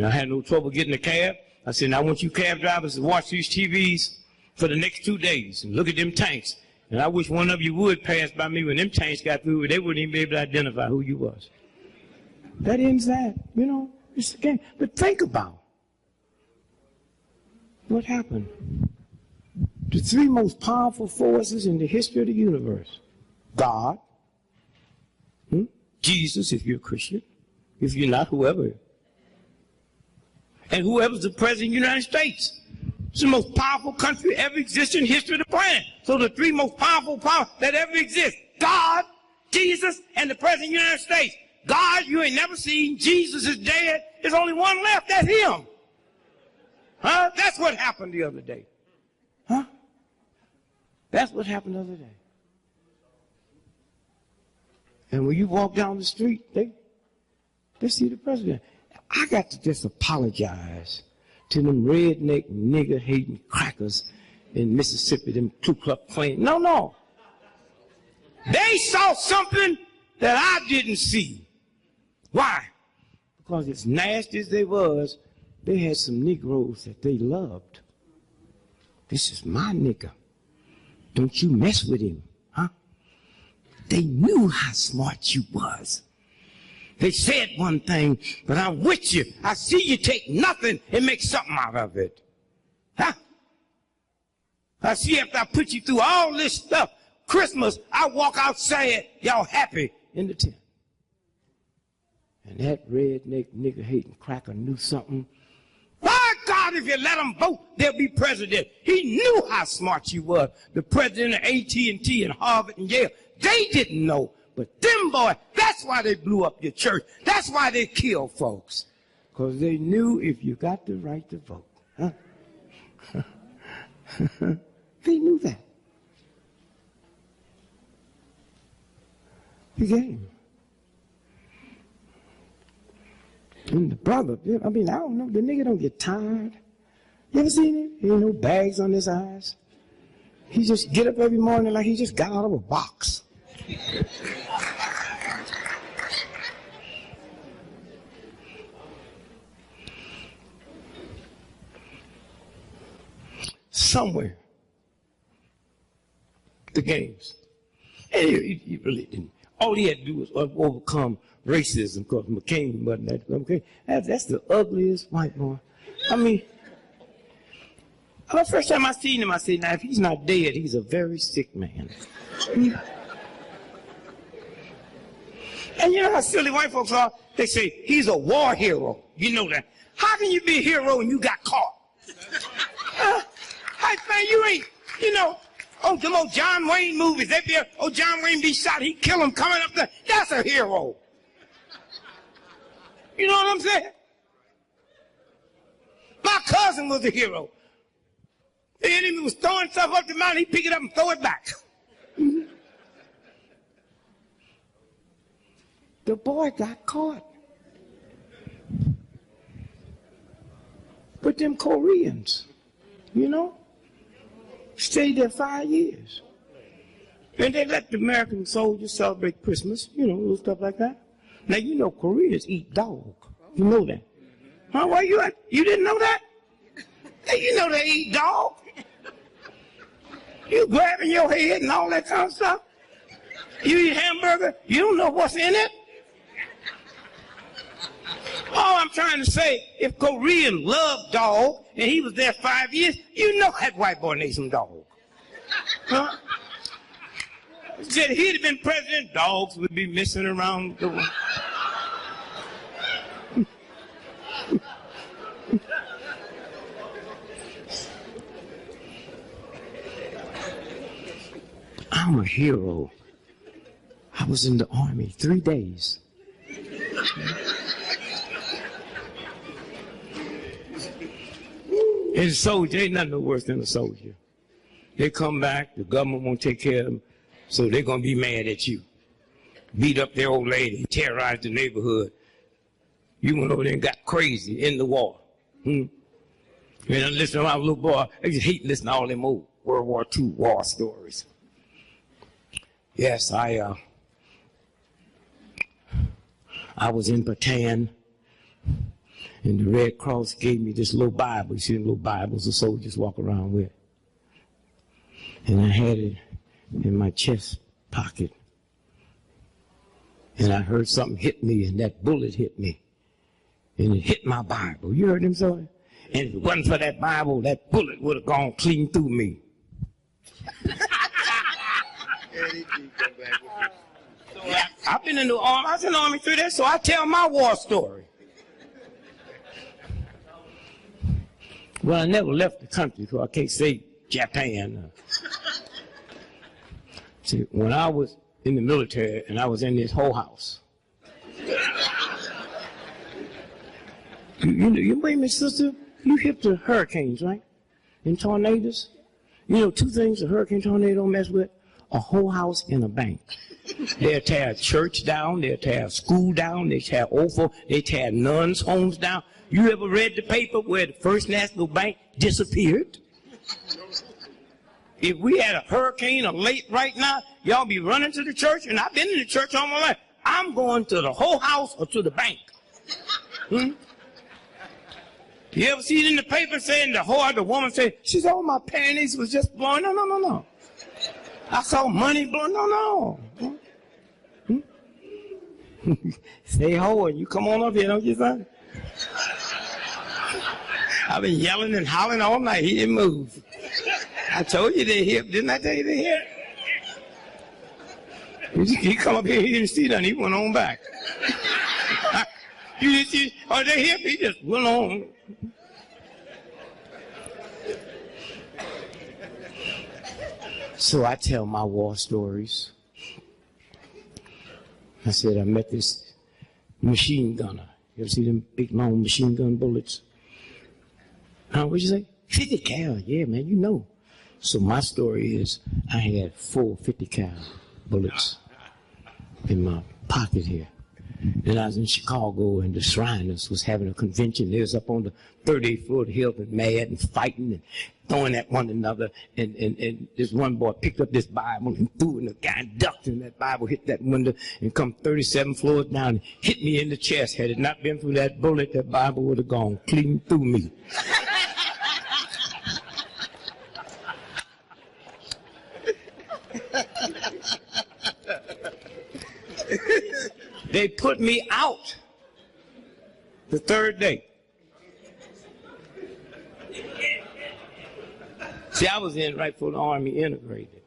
I had no trouble getting a cab. I said, now I want you cab drivers to watch these TVs for the next 2 days and look at them tanks. And I wish one of you would pass by me when them tanks got through. They wouldn't even be able to identify who you was. That ends that. It's a game. But think about what happened. The 3 most powerful forces in the history of the universe. God, Jesus, if you're a Christian, if you're not, whoever. And whoever's the president of the United States. It's the most powerful country ever existed in the history of the planet. So the 3 most powerful powers that ever exist. God, Jesus, and the president of the United States. God, you ain't never seen. Jesus is dead. There's only one left. That's him. Huh? That's what happened the other day. Huh? That's what happened the other day. And when you walk down the street, they see the president. I got to just apologize to them redneck, nigger-hating crackers in Mississippi, them Ku Klux Klan. No. They saw something that I didn't see. Why? Because as nasty as they was, they had some Negroes that they loved. This is my nigger. Don't you mess with him, huh? They knew how smart you was. They said one thing, but I'm with you. I see you take nothing and make something out of it. Huh? I see after I put you through all this stuff, Christmas, I walk out saying, y'all happy in the tent. And that redneck, nigger-hating cracker knew something. By God, if you let them vote, they'll be president. He knew how smart you were. The president of AT&T and Harvard and Yale, they didn't know. But them boys, that's why they blew up your church. That's why they killed folks. Because they knew if you got the right to vote. Huh? They knew that. The game. And the brother, I don't know, the nigga don't get tired. You ever seen him? He ain't no bags on his eyes. He just get up every morning like he just got out of a box. Somewhere, the games. And he really didn't. All he had to do was overcome racism because McCain wasn't that. Okay, that's the ugliest white boy. The first time I seen him, I said, now if he's not dead, he's a very sick man. And you know how silly white folks are? They say, he's a war hero. You know that. How can you be a hero when you got caught? Hey, man, you ain't, them old John Wayne movies. They be, John Wayne be shot, he kill him coming up there. That's a hero. You know what I'm saying? My cousin was a hero. The enemy was throwing stuff up the mountain, he'd pick it up and throw it back. the boy got caught. But them Koreans, you know, stayed there 5 years. And they let the American soldiers celebrate Christmas, you know, little stuff like that. Now, you know, Koreans eat dog. You know that. Huh? Why you didn't know that? Hey, you know they eat dog. You grabbing your head and all that kind of stuff. You eat hamburger, you don't know what's in it. All I'm trying to say, if Korean loved dog and he was there 5 years, you know that white boy needs some dog. Huh? Said he'd have been president, dogs would be missing around the world. I'm a hero. I was in the army 3 days. And a soldier, ain't nothing no worse than a soldier. They come back, the government won't take care of them, so they're going to be mad at you. Beat up their old lady, terrorize the neighborhood. You went over there and got crazy in the war. And I listen to my little boy, I just hate listening to all them old World War II war stories. Yes, I was in Bataan, and the Red Cross gave me this little Bible. You see the little Bibles the soldiers walk around with. And I had it in my chest pocket. And I heard something hit me, and that bullet hit me. And it hit my Bible. You heard him say? And if it wasn't for that Bible, that bullet would have gone clean through me. I've been in the army. I was in the army 3 days, so I tell my war story. Well, I never left the country, so I can't say Japan. See, when I was in the military and I was in this whole house, you wait a minute, sister, you hip to hurricanes, right? And tornadoes. You know, two things a hurricane tornado don't mess with: a whole house and a bank. They'll tear a church down, they'll tear a school down, they tear they tear nuns' homes down. You ever read the paper where the First National Bank disappeared? If we had a hurricane or late right now, y'all be running to the church, and I've been in the church all my life. I'm going to the whole house or to the bank. You ever see it in the paper saying the woman said, she said, oh, my panties was just blowing? No. I saw money blowing. No. Say ho, and you come on up here, don't you, son? I've been yelling and hollering all night. He didn't move. I told you they're hip. Didn't I tell you they're hip? He come up here, he didn't see nothing. He went on back. You didn't see, oh, they're hip. He just went on. So I tell my war stories. I said I met this machine gunner. You ever see them big long machine gun bullets? Huh, what'd you say? 50 cal, yeah, man, you know. So my story is I had 4 50 cal bullets in my pocket here. And I was in Chicago, and the Shriners was having a convention. They was up on the 38th floor of the Hilton, mad and fighting and throwing at one another. And this one boy picked up this Bible and threw it, and the guy ducked, and that Bible hit that window and come 37 floors down and hit me in the chest. Had it not been for that bullet, that Bible would have gone clean through me. They put me out the 3rd day. See, I was in right before the Army integrated.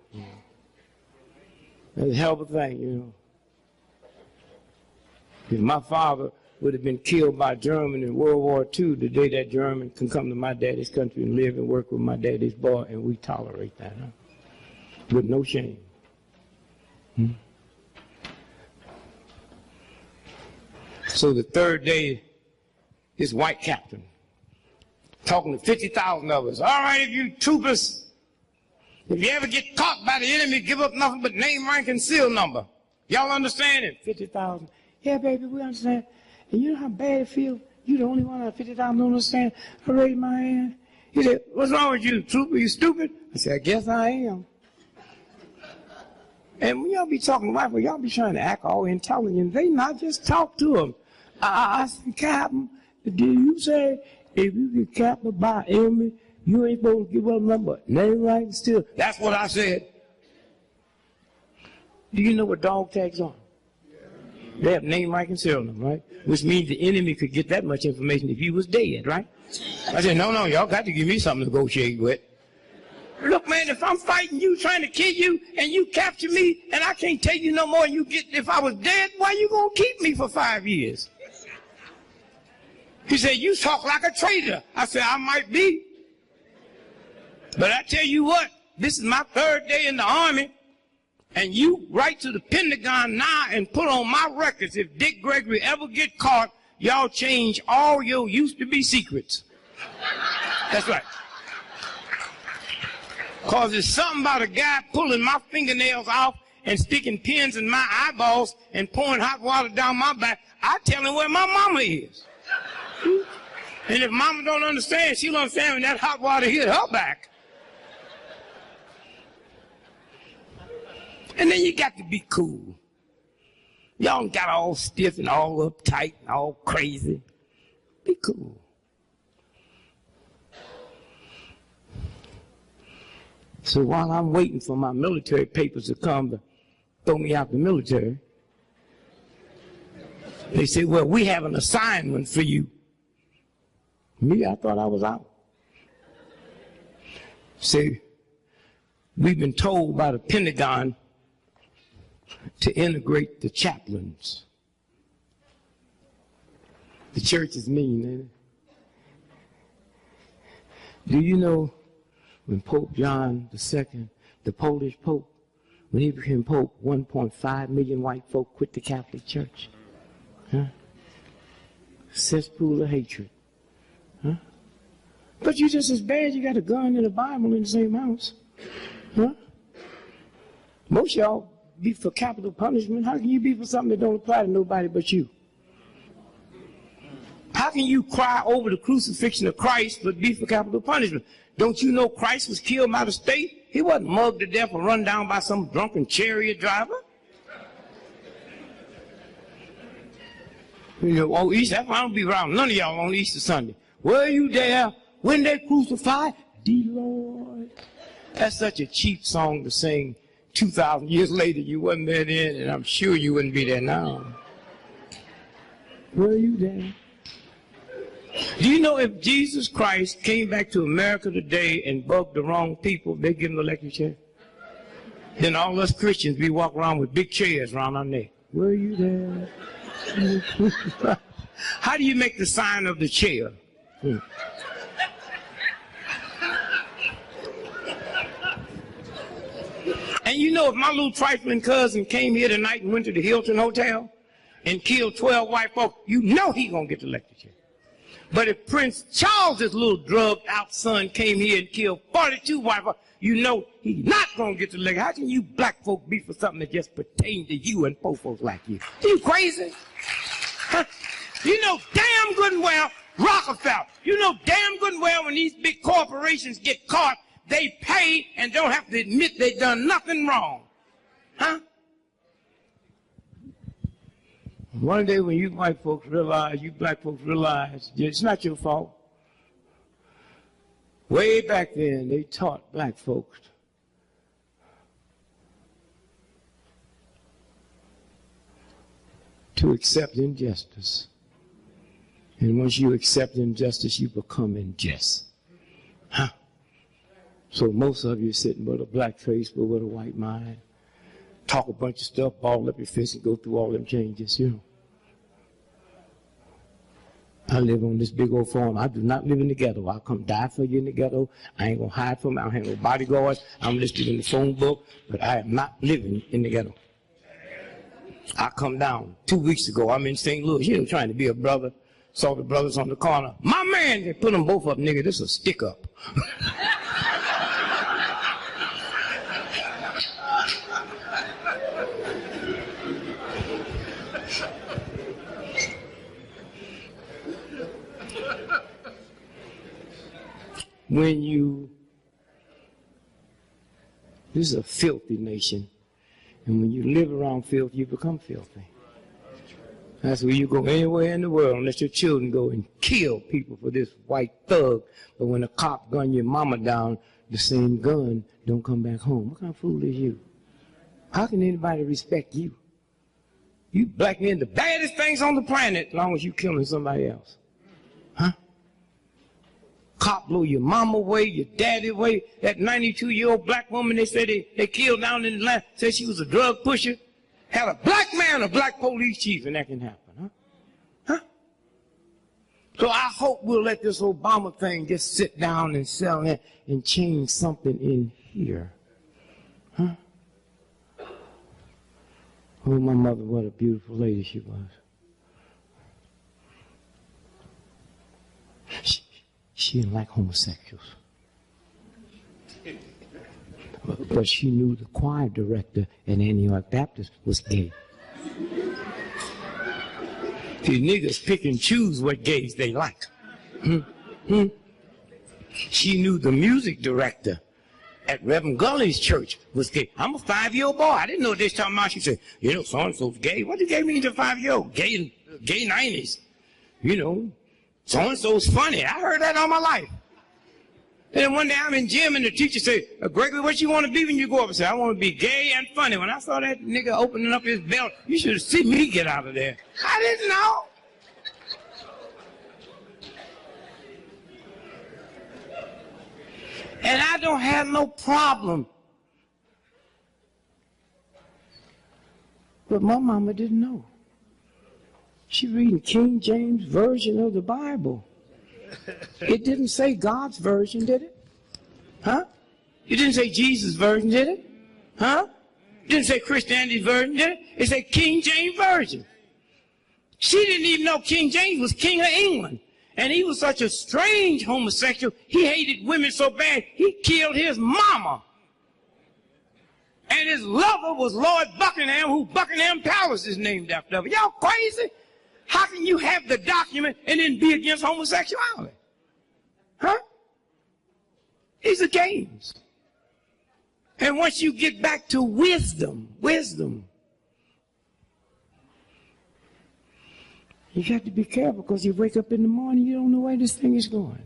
That's a hell of a thing, you know. If my father would have been killed by German in World War II, the day that German can come to my daddy's country and live and work with my daddy's boy, and we tolerate that, huh? With no shame. So the 3rd day, this white captain talking to 50,000 of us. All right, if you troopers, if you ever get caught by the enemy, give up nothing but name, rank, and seal number. Y'all understand it? 50,000. Yeah, baby, we understand. And you know how bad it feels? You the only one out of 50,000 don't understand. I raised my hand. He said, what's wrong with you, trooper? You stupid? I said, I guess I am. And when y'all be talking to white people, y'all be trying to act all intelligent. They not just talk to them. I said, Captain, did you say if you get captured by enemy, you ain't supposed to give up number? Name right still. That's what I said. Do you know what dog tags are? They have name, rank, and serial number, right? Which means the enemy could get that much information if he was dead, right? I said, no, y'all got to give me something to negotiate with. Look, man, if I'm fighting you, trying to kill you, and you capture me, and I can't tell you no more, and you get, if I was dead, why you gonna keep me for 5 years? He said, you talk like a traitor. I said, I might be. But I tell you what, this is my 3rd day in the Army, and you write to the Pentagon now and put on my records, if Dick Gregory ever get caught, y'all change all your used-to-be secrets. That's right. Because there's something about a guy pulling my fingernails off and sticking pins in my eyeballs and pouring hot water down my back. I tell him where my mama is. And if mama don't understand, she'll understand when that hot water hit her back. And then you got to be cool. Y'all got all stiff and all uptight and all crazy. Be cool. So while I'm waiting for my military papers to come to throw me out the military, they say, well, we have an assignment for you. Me, I thought I was out. See, we've been told by the Pentagon to integrate the chaplains. The church is mean, ain't it? Do you know when Pope John II, the Polish Pope, when he became Pope, 1.5 million white folk quit the Catholic Church? Huh? Cesspool of hatred. Huh? But you just as bad, you got a gun and a Bible in the same house. Huh? Most of y'all be for capital punishment. How can you be for something that don't apply to nobody but you? How can you cry over the crucifixion of Christ but be for capital punishment? Don't you know Christ was killed by the state? He wasn't mugged to death or run down by some drunken chariot driver. You know, on Easter, I don't be around none of y'all on Easter Sunday. Were you there when they crucified the Lord? That's such a cheap song to sing 2,000 years later. You wasn't there then, and I'm sure you wouldn't be there now. Were you there? Do you know if Jesus Christ came back to America today and bugged the wrong people, they'd give him an electric chair? Then all us Christians, we walk around with big chairs around our neck. Were you there? How do you make the sign of the chair? And you know, if my little trifling cousin came here tonight and went to the Hilton Hotel and killed 12 white folks, you know he gonna get the electric chair. But if Prince Charles's little drugged out son came here and killed 42 white folks, you know he's not gonna get the electric. How can you black folk be for something that just pertains to you and poor folks like you? Are you crazy? Huh? You know damn good and well, Rockefeller, you know damn good and well when these big corporations get caught, they pay and don't have to admit they done nothing wrong. Huh? One day when you white folks realize, you black folks realize, it's not your fault. Way back then, they taught black folks to accept injustice. And once you accept injustice, you become unjust. Huh? So most of you sitting with a black face but with a white mind, talk a bunch of stuff, ball up your fist and go through all them changes, you know. I live on this big old farm. I do not live in the ghetto. I'll come die for you in the ghetto. I ain't gonna hide from it. I don't have no bodyguards. I'm listed in the phone book, but I am not living in the ghetto. I come down 2 weeks ago. I'm in St. Louis, you know, trying to be a brother. Saw the brothers on the corner. My man, they put them both up, nigga. This is a stick up. This is a filthy nation. And when you live around filth, you become filthy. That's where you go anywhere in the world and let your children go and kill people for this white thug. But when a cop gun your mama down, the same gun don't come back home. What kind of fool is you? How can anybody respect you? You black men, the baddest things on the planet, as long as you killing somebody else. Huh? Cop blew your mama away, your daddy away. That 92-year-old black woman they said they killed down in Atlanta, said she was a drug pusher. Had a black man, a black police chief, and that can happen, huh? Huh? So I hope we'll let this Obama thing just sit down and settle in and change something in here. Huh? Oh, my mother, what a beautiful lady she was. She didn't like homosexuals. But she knew the choir director at Antioch Baptist was gay. These niggas pick and choose what gays they like. She knew the music director at Reverend Gully's church was gay. I'm a 5-year-old boy. I didn't know what they was talking about. She said, you know, so-and-so's gay. What did gay mean to a 5-year-old? Gay 90s. You know, so-and-so's funny. I heard that all my life. And then one day I'm in gym and the teacher said, Gregory, what you want to be when you go up? I said, I want to be gay and funny. When I saw that nigga opening up his belt, you should have seen me get out of there. I didn't know. And I don't have no problem. But my mama didn't know. She reading King James Version of the Bible. It didn't say God's version, did it? Huh? It didn't say Jesus' version, did it? Huh? It didn't say Christianity's version, did it? It said King James Version. She didn't even know King James was King of England. And he was such a strange homosexual. He hated women so bad, he killed his mama. And his lover was Lord Buckingham, who Buckingham Palace is named after. Y'all crazy? How can you have the document and then be against homosexuality? Huh? These are games. And once you get back to wisdom, you have to be careful because you wake up in the morning, you don't know where this thing is going.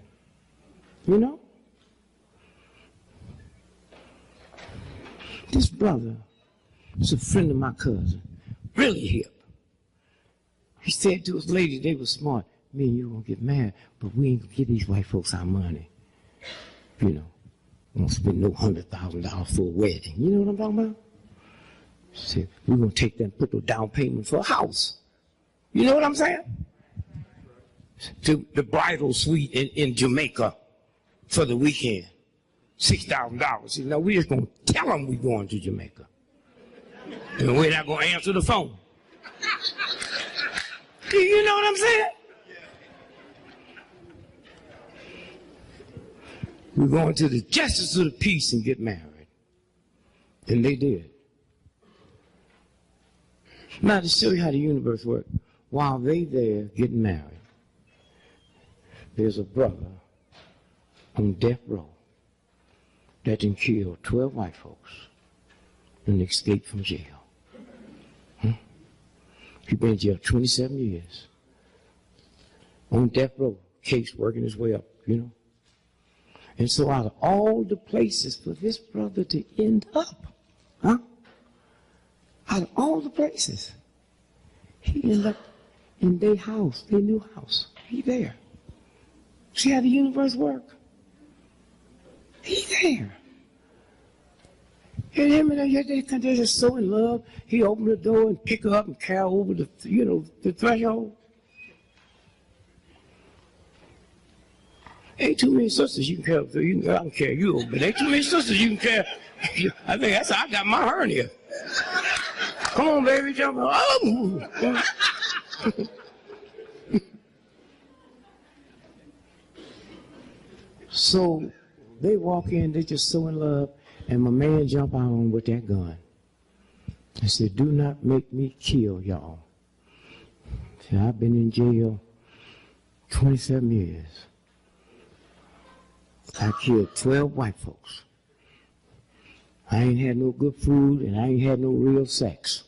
You know? This brother is a friend of my cousin, really hip. He said to his lady, they were smart, me and you won't get married, but we ain't gonna give these white folks our money. You know, we won't spend no $100,000 for a wedding. You know what I'm talking about? He said, we're gonna take that and put the down payment for a house. You know what I'm saying? To the bridal suite in Jamaica for the weekend. $6,000. See, now we just gonna tell them we're going to Jamaica. And we're not gonna answer the phone. You know what I'm saying? We're going to the justice of the peace and get married. And they did. Now to show you how the universe works, while they there getting married, there's a brother on death row that done killed 12 white folks and escaped from jail. He's been in jail 27 years. On death row, case working his way up, you know. And so out of all the places for this brother to end up, out of all the places, he ended up in their house, their new house. He there. See how the universe works? He there. And him and they're just so in love. He opened the door and pick her up and carry her over the, the threshold. Ain't too many sisters you can carry. I can carry you over, but ain't too many sisters you can carry. I think that's how I got my hernia. Come on, baby, jump. Oh. So they walk in, they're just so in love, and my man jump out on with that gun. I said, do not make me kill y'all. See, I've been in jail 27 years. I killed 12 white folks. I ain't had no good food and I ain't had no real sex.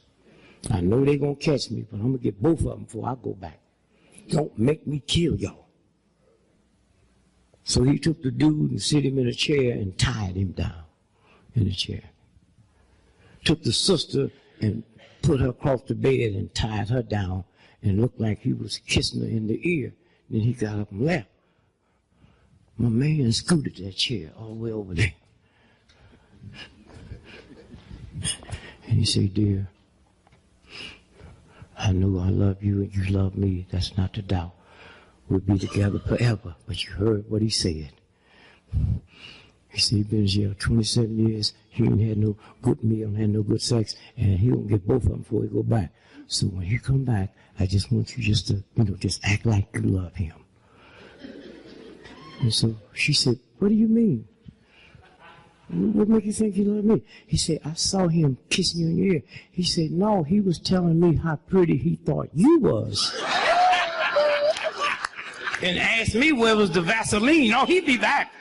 I know they gonna catch me, but I'm gonna get both of them before I go back. Don't make me kill y'all. So he took the dude and sit him in a chair and tied him down in the chair. Took the sister and put her across the bed and tied her down and looked like he was kissing her in the ear. Then he got up and left. My man scooted that chair all the way over there. And he said, dear, I know I love you and you love me. That's not the doubt. We'll be together forever. But you heard what he said. He said he been in jail 27 years. He ain't had no good meal, had no good sex, and he gonna get both of them before he go back. So when he come back, I just want you just to, just act like you love him. And so she said, what do you mean? What make you think he loved me? He said, I saw him kissing you in your ear. He said, no, he was telling me how pretty he thought you was. And asked me where was the Vaseline. No, he'd be back.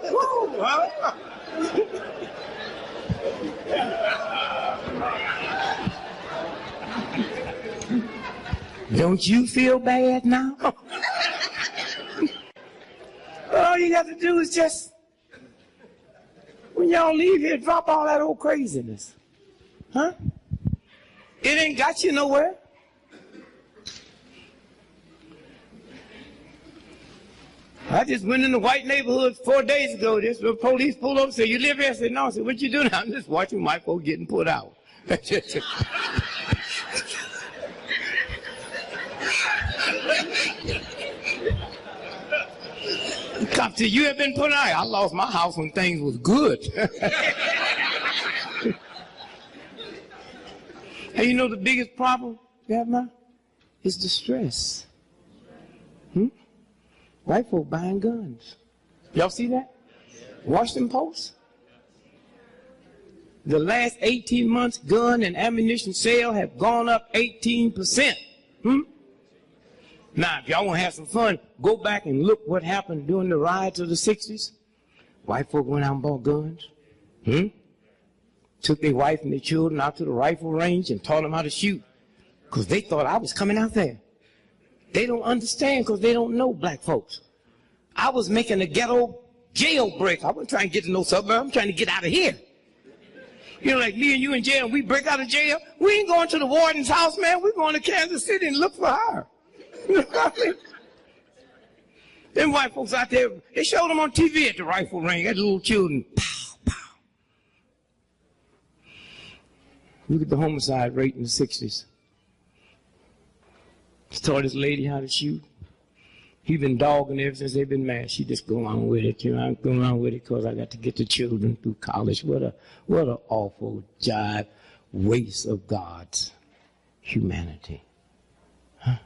Woo, huh? Don't you feel bad now? All you got to do is just, when y'all leave here, drop all that old craziness. Huh? It ain't got you nowhere. I just went in the white neighborhood 4 days ago. This the police pulled up and said, you live here? I said, no. I said, what you doing? I'm just watching white folks getting put out. Cop said, you have been put out. I lost my house when things was good. Hey, you know the biggest problem you have now? Is the stress. White folk buying guns. Y'all see that? Washington Post? The last 18 months, gun and ammunition sales have gone up 18%. Now, if y'all want to have some fun, go back and look what happened during the riots of the 60s. White folk went out and bought guns. Took their wife and their children out to the rifle range and taught them how to shoot. Because they thought I was coming out there. They don't understand because they don't know black folks. I was making a ghetto jailbreak. I wasn't trying to get to no suburb. I'm trying to get out of here. You know, like me and you in jail, we break out of jail. We ain't going to the warden's house, man. We're going to Kansas City and look for her. You know what I mean? Them white folks out there, they showed them on TV at the rifle range, at the little children. Pow, pow. Look at the homicide rate in the 60s. Taught this lady how to shoot. He been dogging ever since they've been married. She just go on with it. You know, I'm going on with it because I got to get the children through college. What a awful jive, waste of God's humanity. Huh?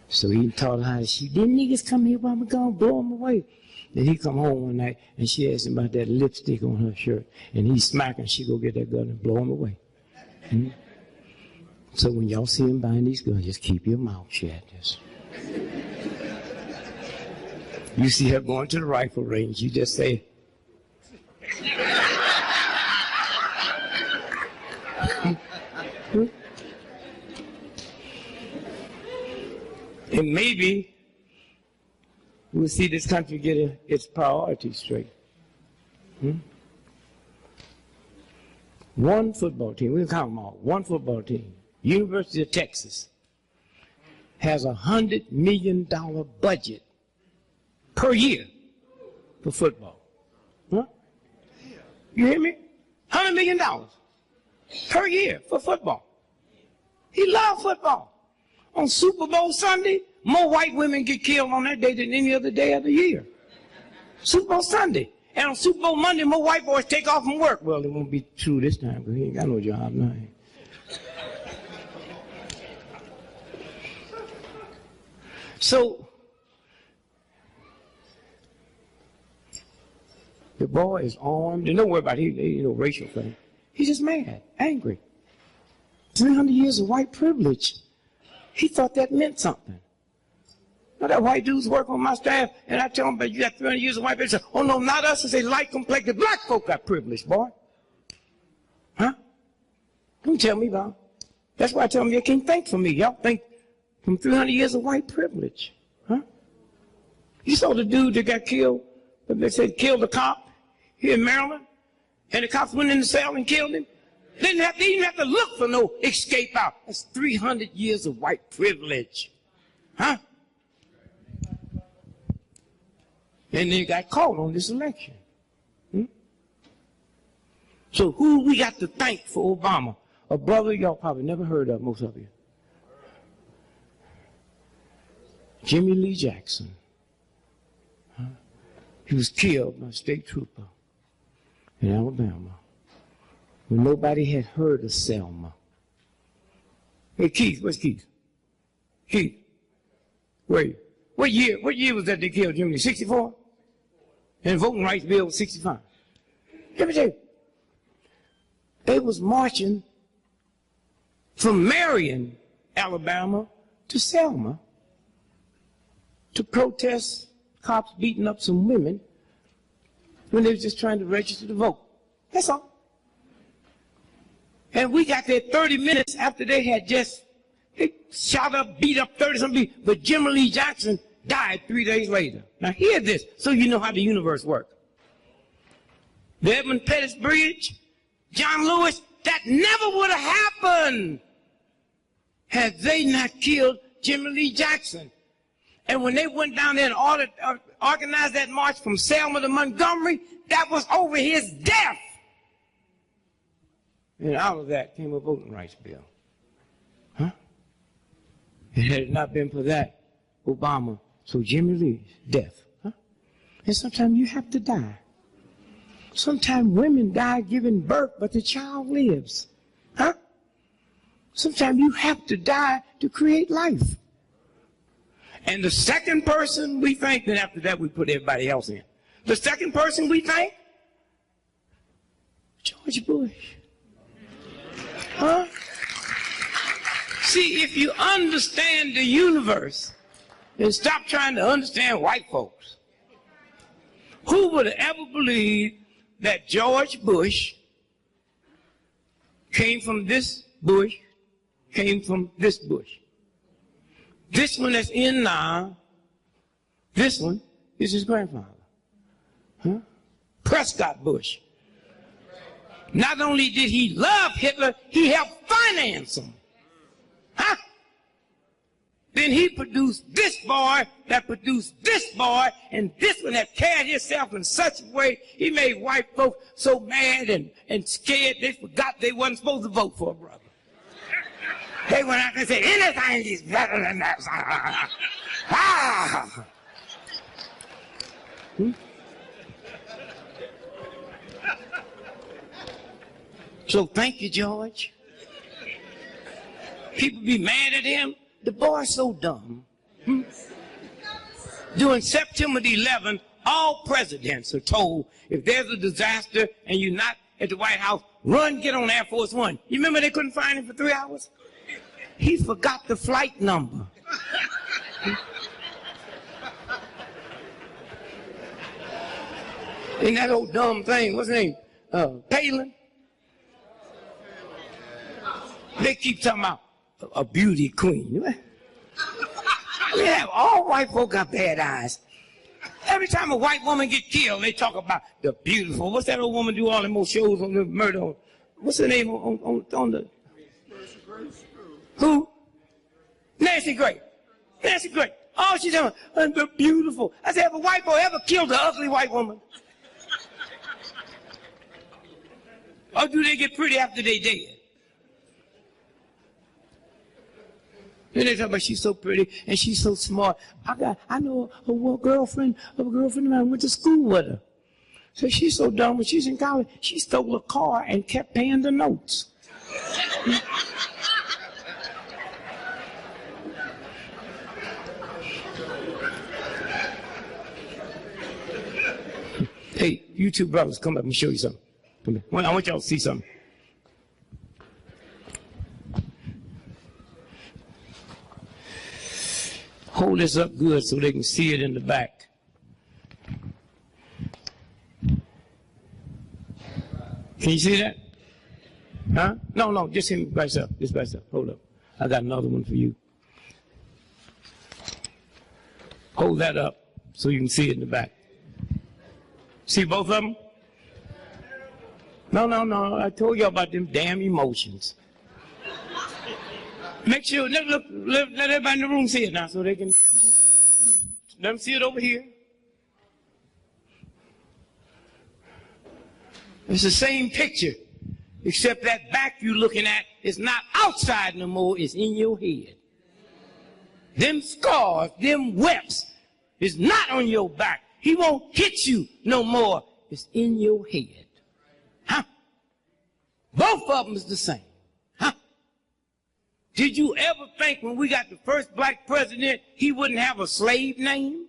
So he taught her how to shoot. Them niggas come here while I'm gonna blow them away. Then he come home one night and she asked him about that lipstick on her shirt. And he smacking, she go get that gun and blow him away. So when y'all see him buying these guns, just keep your mouth shut. Just. You see her going to the rifle range, you just say, and maybe we'll see this country get its priorities straight. One football team, we'll count them all, one football team. University of Texas has $100 million budget per year for football. Huh? You hear me? $100 million per year for football. He loves football. On Super Bowl Sunday, more white women get killed on that day than any other day of the year. Super Bowl Sunday. And on Super Bowl Monday, more white boys take off from work. Well, it won't be true this time because he ain't got no job now. So, the boy is armed, and don't worry about it, he no racial thing. He's just mad, angry. 300 years of white privilege. He thought that meant something. Now, that white dudes work on my staff, and I tell them, but you got 300 years of white privilege. Oh, no, not us. It's a light-complected black folk got privilege, boy. Huh? Don't tell me about it. That's why I tell them you can't think for me. Y'all think from 300 years of white privilege. Huh? You saw the dude that got killed, they said killed a cop here in Maryland, and the cops went in the cell and killed him. They didn't even have to look for no escape out. That's 300 years of white privilege. Huh? And they got caught on this election. So who we got to thank for Obama? A brother y'all probably never heard of, most of you. Jimmy Lee Jackson. Huh? He was killed by a state trooper in Alabama when nobody had heard of Selma. Hey, Keith, where's Keith? Keith, where are you? What year was that they killed Jimmy Lee? 64? And the voting rights bill was 65. Let me tell you, they was marching from Marion, Alabama, to Selma to protest cops beating up some women when they was just trying to register to vote. That's all. And we got there 30 minutes after they had just shot up, beat up 30-some people. But Jimmy Lee Jackson died 3 days later. Now hear this, so you know how the universe works. The Edmund Pettus Bridge, John Lewis, that never would have happened had they not killed Jimmy Lee Jackson. And when they went down there and organized that march from Selma to Montgomery, that was over his death. And out of that came a voting rights bill. Huh? And had it not been for that, Obama, so Jimmy Lee's death. Huh? And sometimes you have to die. Sometimes women die giving birth, but the child lives. Huh? Sometimes you have to die to create life. And the second person we thank, then after that we put everybody else in. The second person we thank, George Bush. Huh? See, if you understand the universe and stop trying to understand white folks, who would have ever believed that George Bush came from this bush, came from this bush? This one that's in now, this one is his grandfather. Huh? Prescott Bush. Not only did he love Hitler, he helped finance him. Huh? Then he produced this boy that produced this boy, and this one that carried himself in such a way, he made white folks so mad and scared they forgot they wasn't supposed to vote for a brother. They went out and said, anything is better than that. Ah! So thank you, George. People be mad at him. The boy's so dumb. During September the 11th, all presidents are told if there's a disaster and you're not at the White House, run, get on Air Force One. You remember they couldn't find him for 3 hours? He forgot the flight number. And that old dumb thing, what's his name? Palin. They keep talking about a beauty queen. We have all white folk got bad eyes. Every time a white woman get killed, they talk about the beautiful. What's that old woman do all the more shows on the murder? What's her name on the? Who? Nancy Gray. Nancy Gray. Oh, she's the beautiful. I said, have a white boy ever killed an ugly white woman? Or do they get pretty after they dead? Then they talk about she's so pretty and she's so smart. I know a girlfriend of mine went to school with her. So she's so dumb when she's in college, she stole a car and kept paying the notes. Hey, you two brothers, come up and show you something. Come here. I want y'all to see something. hold this up good so they can see it in the back. Can you see that? Huh? No, just him by yourself. Just by yourself. Hold up. I got another one for you. Hold that up so you can see it in the back. See both of them? No. I told you about them damn emotions. Make sure, let everybody in the room see it now so they can, let them see it over here. It's the same picture, except that back you're looking at is not outside no more, it's in your head. Them scars, them webs is not on your back. He won't hit you no more. It's in your head. Huh? Both of them is the same. Huh? Did you ever think when we got the first black president, he wouldn't have a slave name?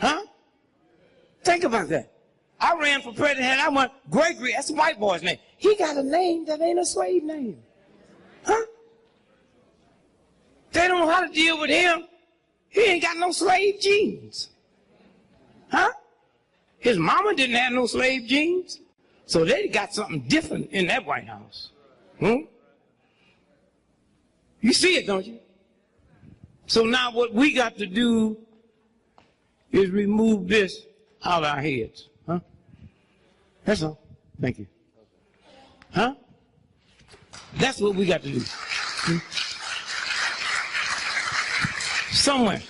Huh? Think about that. I ran for president, I went, Gregory, that's a white boy's name. He got a name that ain't a slave name. Huh? They don't know how to deal with him. He ain't got no slave genes. Huh? His mama didn't have no slave genes. So they got something different in that White House. You see it, don't you? So now what we got to do is remove this out of our heads. Huh? That's all. Thank you. Huh? That's what we got to do. Somewhere.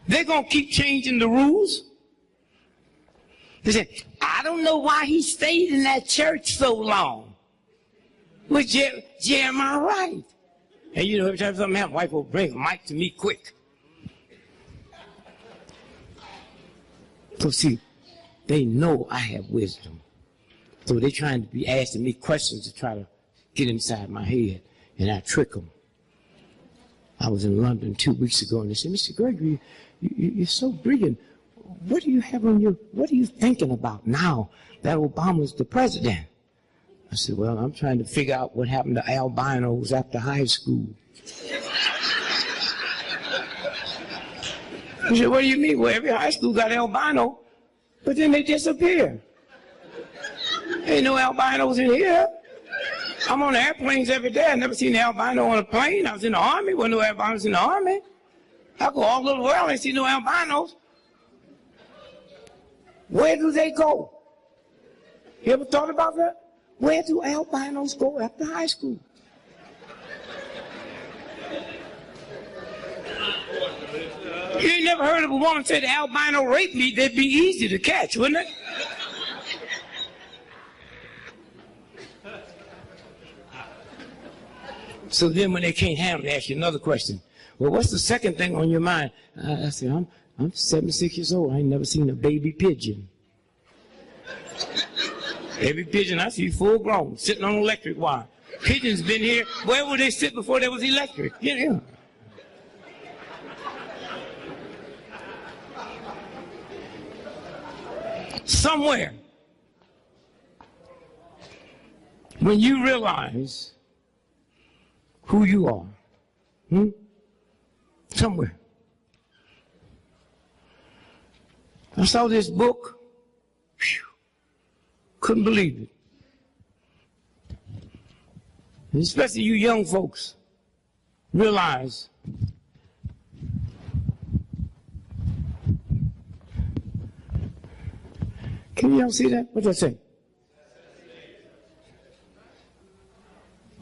They're going to keep changing the rules. They say, I don't know why he stayed in that church so long. Well, Jeremiah right. And you know, every time something happens, wife will bring a mic to me quick. So see, they know I have wisdom. So they're trying to be asking me questions to try to get inside my head, and I trick them. I was in London 2 weeks ago, and they said, Mr. Gregory, you're so brilliant. What do you have on your, what are you thinking about now that Obama's the president? I said, well, I'm trying to figure out what happened to albinos after high school. He said, what do you mean? Well, every high school got albino, but then they disappear. Ain't no albinos in here. I'm on airplanes every day. I never seen an albino on a plane. I was in the Army. Wasn't no albinos in the Army. I go all over the world, I ain't see no albinos. Where do they go? You ever thought about that? Where do albinos go after high school? You ain't never heard of a woman say the albino raped me, they'd be easy to catch, wouldn't it? So then when they can't handle it, they ask you another question. Well, what's the second thing on your mind? I said, I'm 76 years old. I ain't never seen a baby pigeon. Every pigeon I see full grown, sitting on electric wire. Pigeons been here. Where would they sit before there was electric? Yeah. Somewhere, when you realize who you are, somewhere. I saw this book, couldn't believe it. And especially you young folks, realize can y'all see that? What's that say?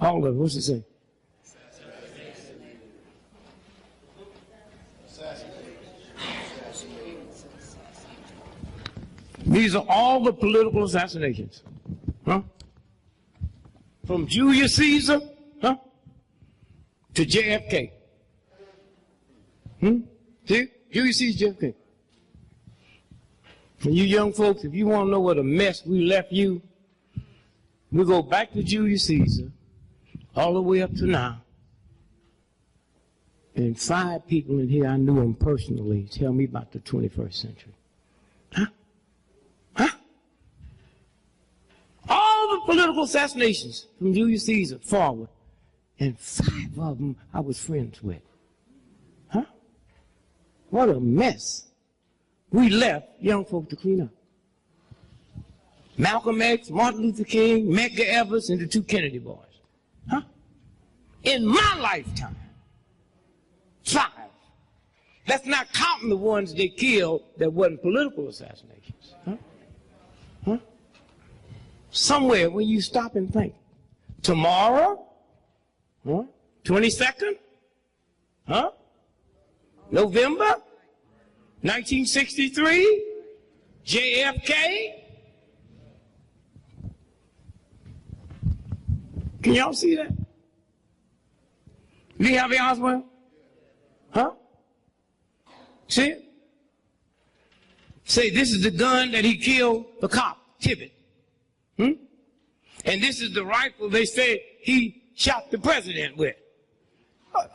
All of it, what's it say? These are all the political assassinations. Huh? From Julius Caesar, huh? To JFK. See? Julius Caesar, JFK. And you young folks, if you want to know what a mess we left you, we go back to Julius Caesar, all the way up to now. And 5 people in here, I knew them personally, tell me about the 21st century. Huh? All the political assassinations from Julius Caesar forward and 5 of them I was friends with. Huh? What a mess. We left young folk to clean up. Malcolm X, Martin Luther King, Medgar Evers, and the 2 Kennedy boys. Huh? In my lifetime, 5. That's not counting the ones they killed that wasn't political assassinations. Huh? Huh? Somewhere when you stop and think, tomorrow, huh? 22nd, huh? November 1963, JFK. Can y'all see that? Lee Harvey Oswald? Huh? See it? Say, this is the gun that he killed the cop, Tibbet. And this is the rifle they say he shot the president with.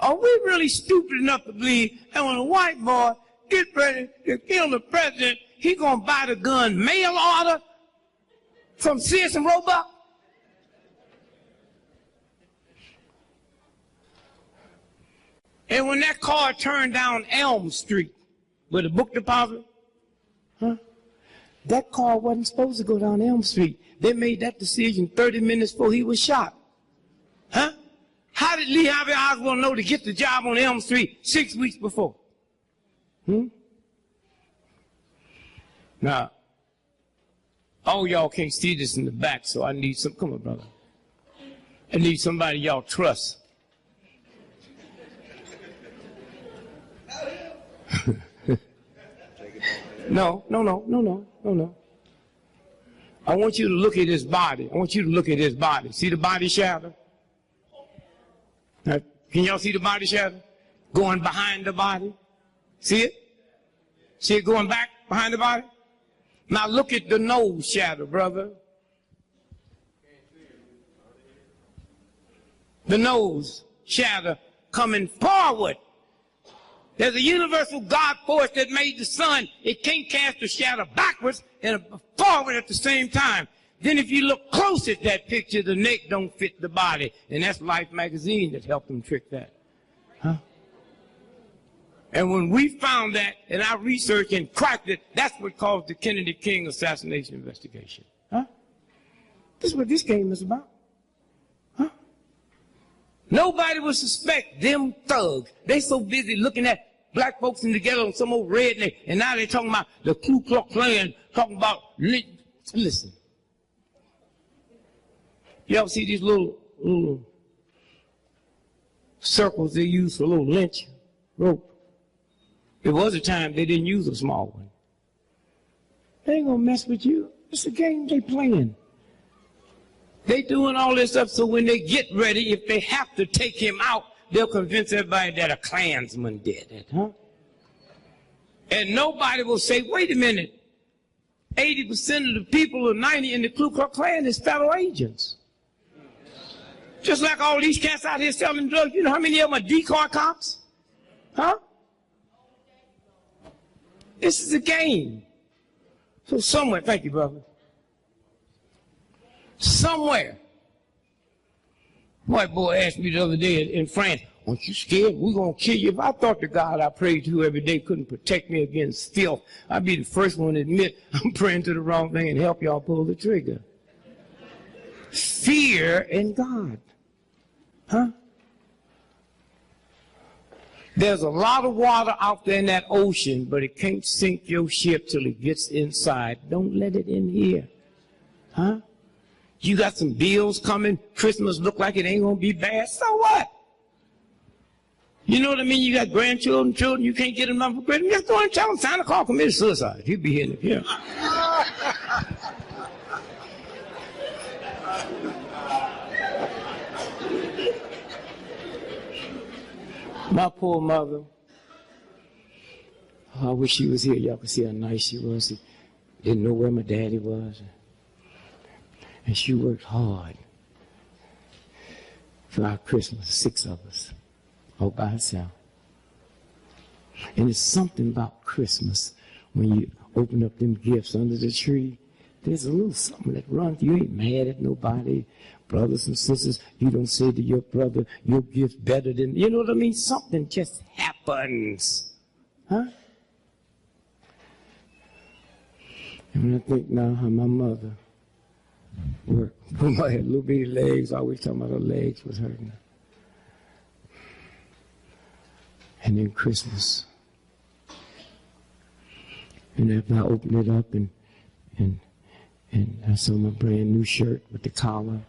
Are we really stupid enough to believe that when a white boy gets ready to kill the president, he gonna buy the gun mail order from Sears and Roebuck? And when that car turned down Elm Street with a book deposit, huh? That car wasn't supposed to go down Elm Street. They made that decision 30 minutes before he was shot. Huh? How did Lee Harvey Oswald know to get the job on Elm Street 6 weeks before? Now, all y'all can't see this in the back, so I need some, come on, brother. I need somebody y'all trust. No. I want you to look at his body. I want you to look at his body. See the body shadow? Now, can y'all see the body shadow? Going behind the body? See it? See it going back behind the body? Now look at the nose shadow, brother. The nose shadow coming forward. There's a universal God force that made the sun. It can't cast a shadow backwards and forward at the same time. Then if you look close at that picture, the neck don't fit the body. And that's Life magazine that helped them trick that. Huh? And when we found that in our research and cracked it, that's what caused the Kennedy King assassination investigation. Huh? This is what this game is about. Huh? Nobody would suspect them thugs. They so busy looking at black folks in together on some old redneck, and now they're talking about the Ku Klux Klan, talking about, listen. You ever see these little circles they use for a little lynch rope? There was a time they didn't use a small one. They ain't gonna mess with you. It's a game they playing. They doing all this stuff so when they get ready, if they have to take him out, they'll convince everybody that a Klansman did it, huh? And nobody will say, wait a minute, 80% of the people or 90% in the Ku Klux Klan is federal agents. Just like all these cats out here selling drugs, you know how many of them are decoy cops? Huh? This is a game. So somewhere, thank you, brother. Somewhere. White boy asked me the other day in France, aren't you scared? We're going to kill you. If I thought the God I prayed to every day couldn't protect me against filth, I'd be the first one to admit I'm praying to the wrong thing and help y'all pull the trigger. Fear in God. Huh? There's a lot of water out there in that ocean, but it can't sink your ship till it gets inside. Don't let it in here. Huh? You got some bills coming. Christmas look like it ain't going to be bad. So what? You know what I mean? You got grandchildren, children, you can't get them up for Christmas. Just go and tell them Santa Claus committed suicide. He'll be here in here. My poor mother, oh, I wish she was here. Y'all could see how nice she was. She didn't know where my daddy was. And she worked hard for our Christmas, 6 of us, all by herself. And it's something about Christmas when you open up them gifts under the tree. There's a little something that runs. You ain't mad at nobody, brothers and sisters, you don't say to your brother, your gift better than, you know what I mean? Something just happens. Huh? And when I think now how my mother worked, with my little bitty legs, always talking about her legs was hurting. And then Christmas. And after I opened it up and I saw my brand new shirt with the collar.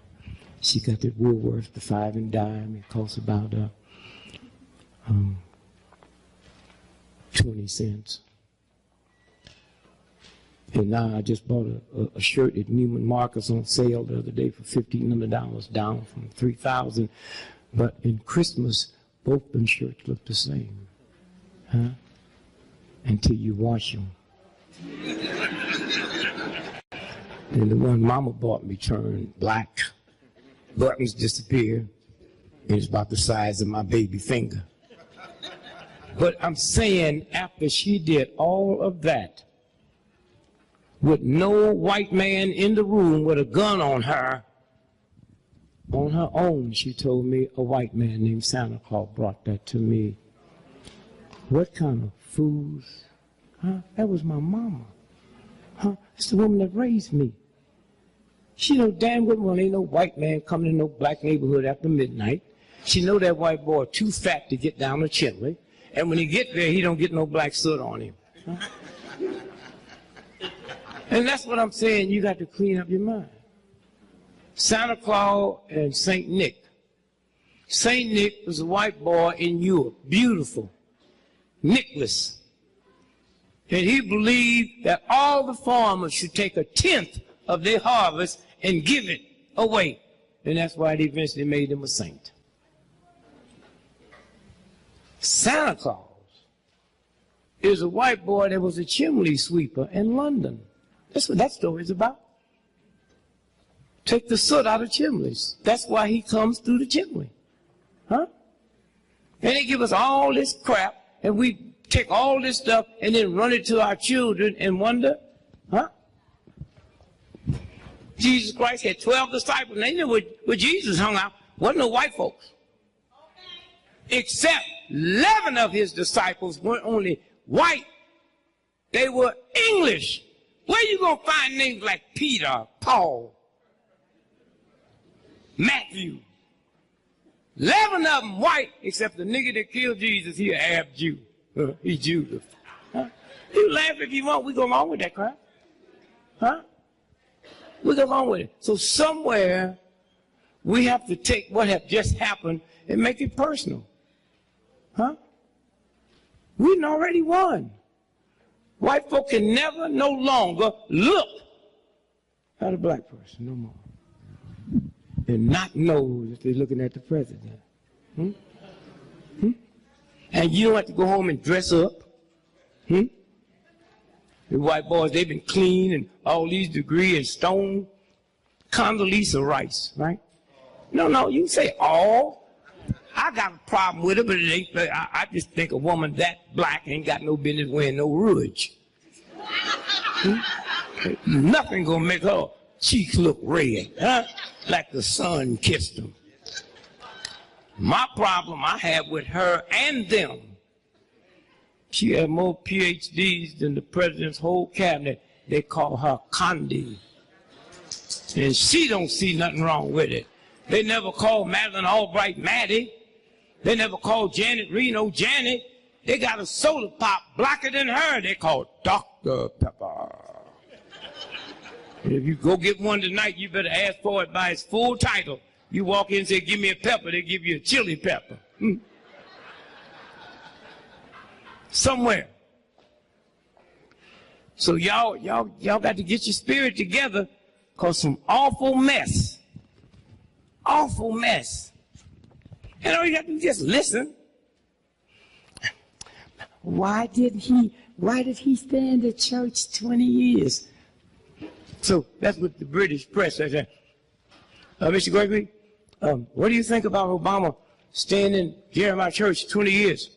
She got the Woolworth, the 5 and dime. It cost about 20 cents. And now I just bought a shirt at Neiman Marcus on sale the other day for $1,500, down from $3,000. But in Christmas, both them shirts look the same, huh? Until you wash them. And the one Mama bought me turned black. Buttons disappeared. It's about the size of my baby finger. But I'm saying after she did all of that, with no white man in the room with a gun on her own, she told me a white man named Santa Claus brought that to me. What kind of fools? Huh? That was my mama. Huh? It's the woman that raised me. She know damn good well ain't no white man coming in no black neighborhood after midnight. She know that white boy too fat to get down the chimney. And when he get there, he don't get no black soot on him. Huh? And that's what I'm saying. You got to clean up your mind. Santa Claus and Saint Nick. Saint Nick was a white boy in Europe. Beautiful. Nicholas. And he believed that all the farmers should take 1/10 of their harvest and give it away. And that's why they eventually made him a saint. Santa Claus is a white boy that was a chimney sweeper in London. That's what that story is about. Take the soot out of chimneys. That's why he comes through the chimney. Huh? And they give us all this crap, and we take all this stuff and then run it to our children and wonder, huh? Jesus Christ had 12 disciples, and they knew where Jesus hung out. Wasn't no white folks. Except 11 of his disciples weren't only white, they were English. Where you going to find names like Peter, Paul, Matthew? 11 of them white, except the nigga that killed Jesus, he an Arab Jew. He Judah. Huh? You laugh if you want, we go along with that crap. Huh? We go along with it. So somewhere we have to take what have just happened and make it personal. Huh? We done already won. White folk can never no longer look at a black person no more and not know that they're looking at the president. Hmm? Hmm? And you don't have to go home and dress up. Hmm? The white boys, they've been clean and all these degrees and stone. Condoleezza Rice, right? No, you can say all. I got a problem with it, but it ain't. I just think a woman that black ain't got no business wearing no rouge. Hmm? Nothing gonna make her cheeks look red, huh? Like the sun kissed them. My problem I have with her and them, she had more PhDs than the president's whole cabinet. They call her Condi. And she don't see nothing wrong with it. They never called Madeleine Albright Maddie. They never called Janet Reno Janet. They got a soda pop blacker than her. They call Dr. Pepper. And if you go get one tonight, you better ask for it by its full title. You walk in and say, give me a pepper, they give you a chili pepper. Hmm. Somewhere. So y'all got to get your spirit together, because some awful mess. And all you got to do is just listen. Why did he stay in the church 20 years? So that's what the British press says. Mr. Gregory, what do you think about Obama staying in Jeremiah Church 20 years?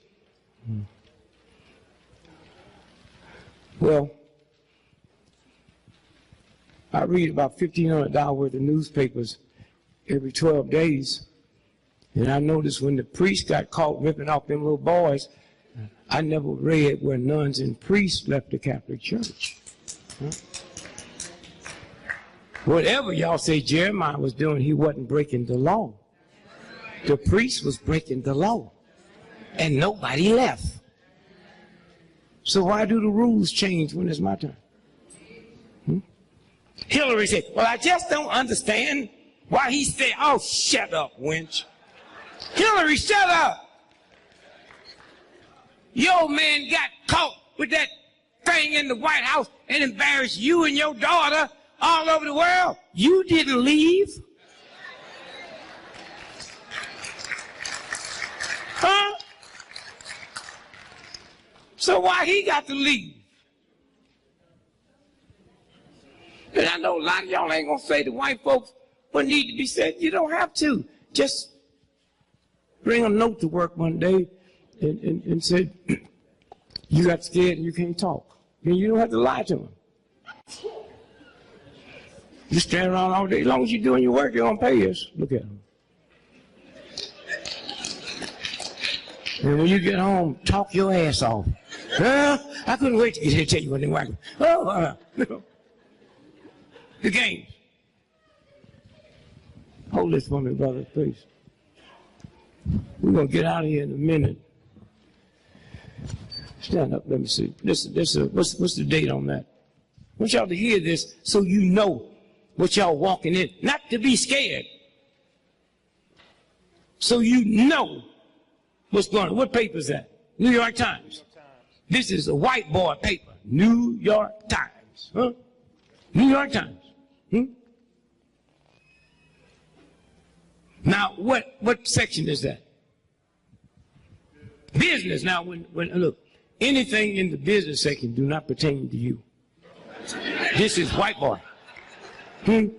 Well, I read about $1,500 worth of newspapers every 12 days. And I noticed when the priest got caught ripping off them little boys, I never read where nuns and priests left the Catholic Church. Huh? Whatever y'all say Jeremiah was doing, he wasn't breaking the law. The priest was breaking the law. And nobody left. So why do the rules change when it's my turn? Hillary said, well, I just don't understand why he said, oh, shut up, wench. Hillary, shut up. Your man got caught with that thing in the White House and embarrassed you and your daughter all over the world. You didn't leave. Huh? So why he got to leave? And I know a lot of y'all ain't gonna say to white folks what need to be said. You don't have to. Just bring a note to work one day and say, you got scared and you can't talk. And you don't have to lie to them. You stand around all day. As long as you're doing your work, they're gonna pay us. Look at them. And when you get home, talk your ass off. Well, I couldn't wait to get here to tell you what they were. Oh, the games. Hold this for me, brother, please. We're going to get out of here in a minute. Stand up, let me see. What's the date on that? I want y'all to hear this so you know what y'all walking in. Not to be scared. So you know what's going on. What paper is that? New York Times. This is a white boy paper. New York Times. Huh? New York Times. Now, what section is that? Business. Now, when look, anything in the business section do not pertain to you. This is white boy. You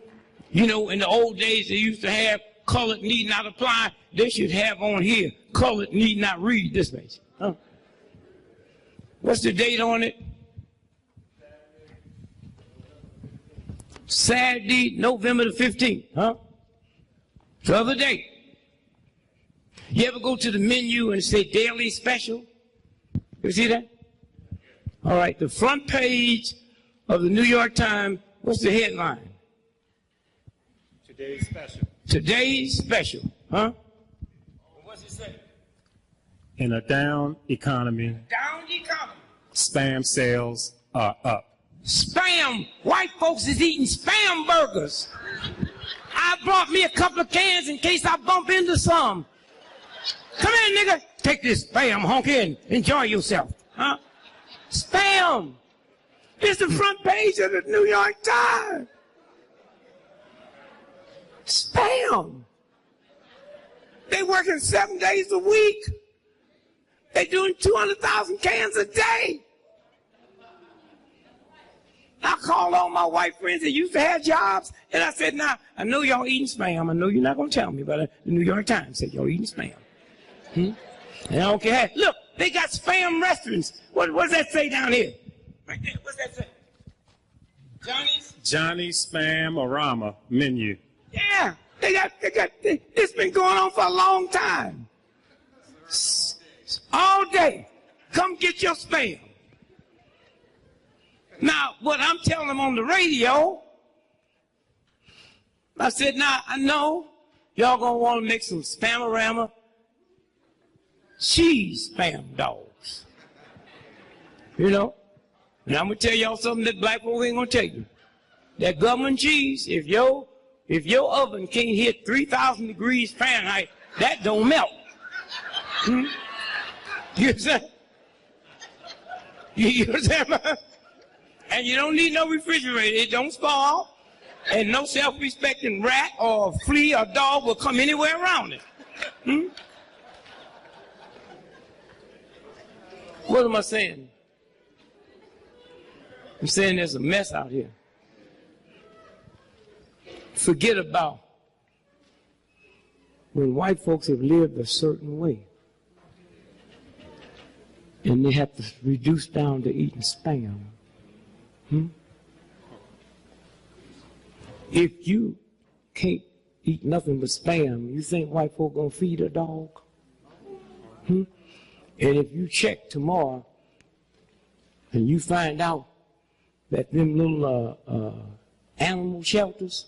know, in the old days, they used to have colored need not apply. They should have on here, colored need not read this page. Huh? What's the date on it? Saturday, November the 15th. Huh? The other day. You ever go to the menu and say daily special? You see that? All right, the front page of the New York Times, what's the headline? Today's special. Today's special. Huh? What's it say? In a down economy, spam sales are up. Spam! White folks is eating spam burgers. I brought me a couple of cans in case I bump into some. Come here, nigga. Take this spam, honk in. Enjoy yourself. Huh? Spam! It's the front page of the New York Times. Spam! They working 7 days a week. They doing 200,000 cans a day. I called all my white friends that used to have jobs, and I said, now, I know y'all eating spam. I know you're not going to tell me, but the New York Times said y'all eating spam. And I don't care. Look, they got spam restaurants. What does that say down here? Right there. What's that say? Johnny's Spam-orama menu. Yeah, it's been going on for a long time. All day. Come get your spam. Now, what I'm telling them on the radio, I said, now, I know y'all gonna want to make some Spam-orama cheese spam dogs. You know? And I'm gonna tell y'all something that black folk ain't gonna tell you. That government cheese, if your oven can't hit 3,000 degrees Fahrenheit, that don't melt. You understand? You understand? And you don't need no refrigerator. It don't spoil. And no self-respecting rat or flea or dog will come anywhere around it. What am I saying? I'm saying there's a mess out here. Forget about when white folks have lived a certain way and they have to reduce down to eating spam. If eat nothing but Spam, you think white folk gonna feed a dog? And if you check tomorrow and you find out that them little animal shelters,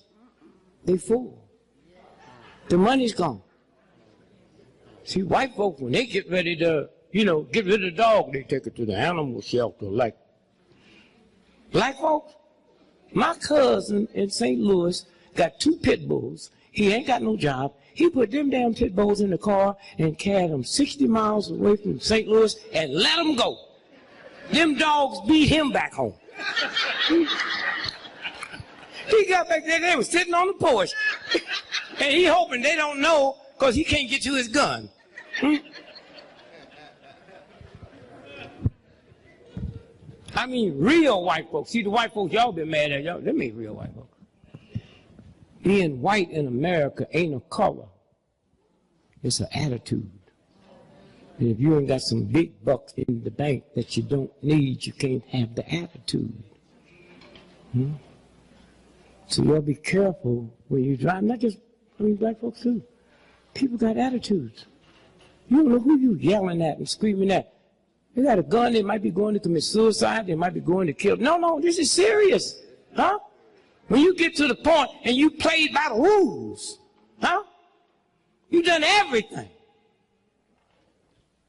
they full. The money's gone. See, white folks, when they get ready to, get rid of the dog, they take it to the animal shelter. Like black folks, my cousin in St. Louis got 2 pit bulls. He ain't got no job. He put them damn pit bulls in the car and carried them 60 miles away from St. Louis and let them go. Them dogs beat him back home. He got back there, they were sitting on the porch. And he hoping they don't know because he can't get to his gun. I mean, real white folks. See, the white folks y'all been mad at, y'all, them ain't real white folks. Being white in America ain't a color. It's an attitude. And if you ain't got some big bucks in the bank that you don't need, you can't have the attitude. So y'all be careful when you drive. Not just, black folks too. People got attitudes. You don't know who you yelling at and screaming at. They got a gun, they might be going to commit suicide, they might be going to kill. No, this is serious. Huh? When you get to the point and you played by the rules, huh? You done everything.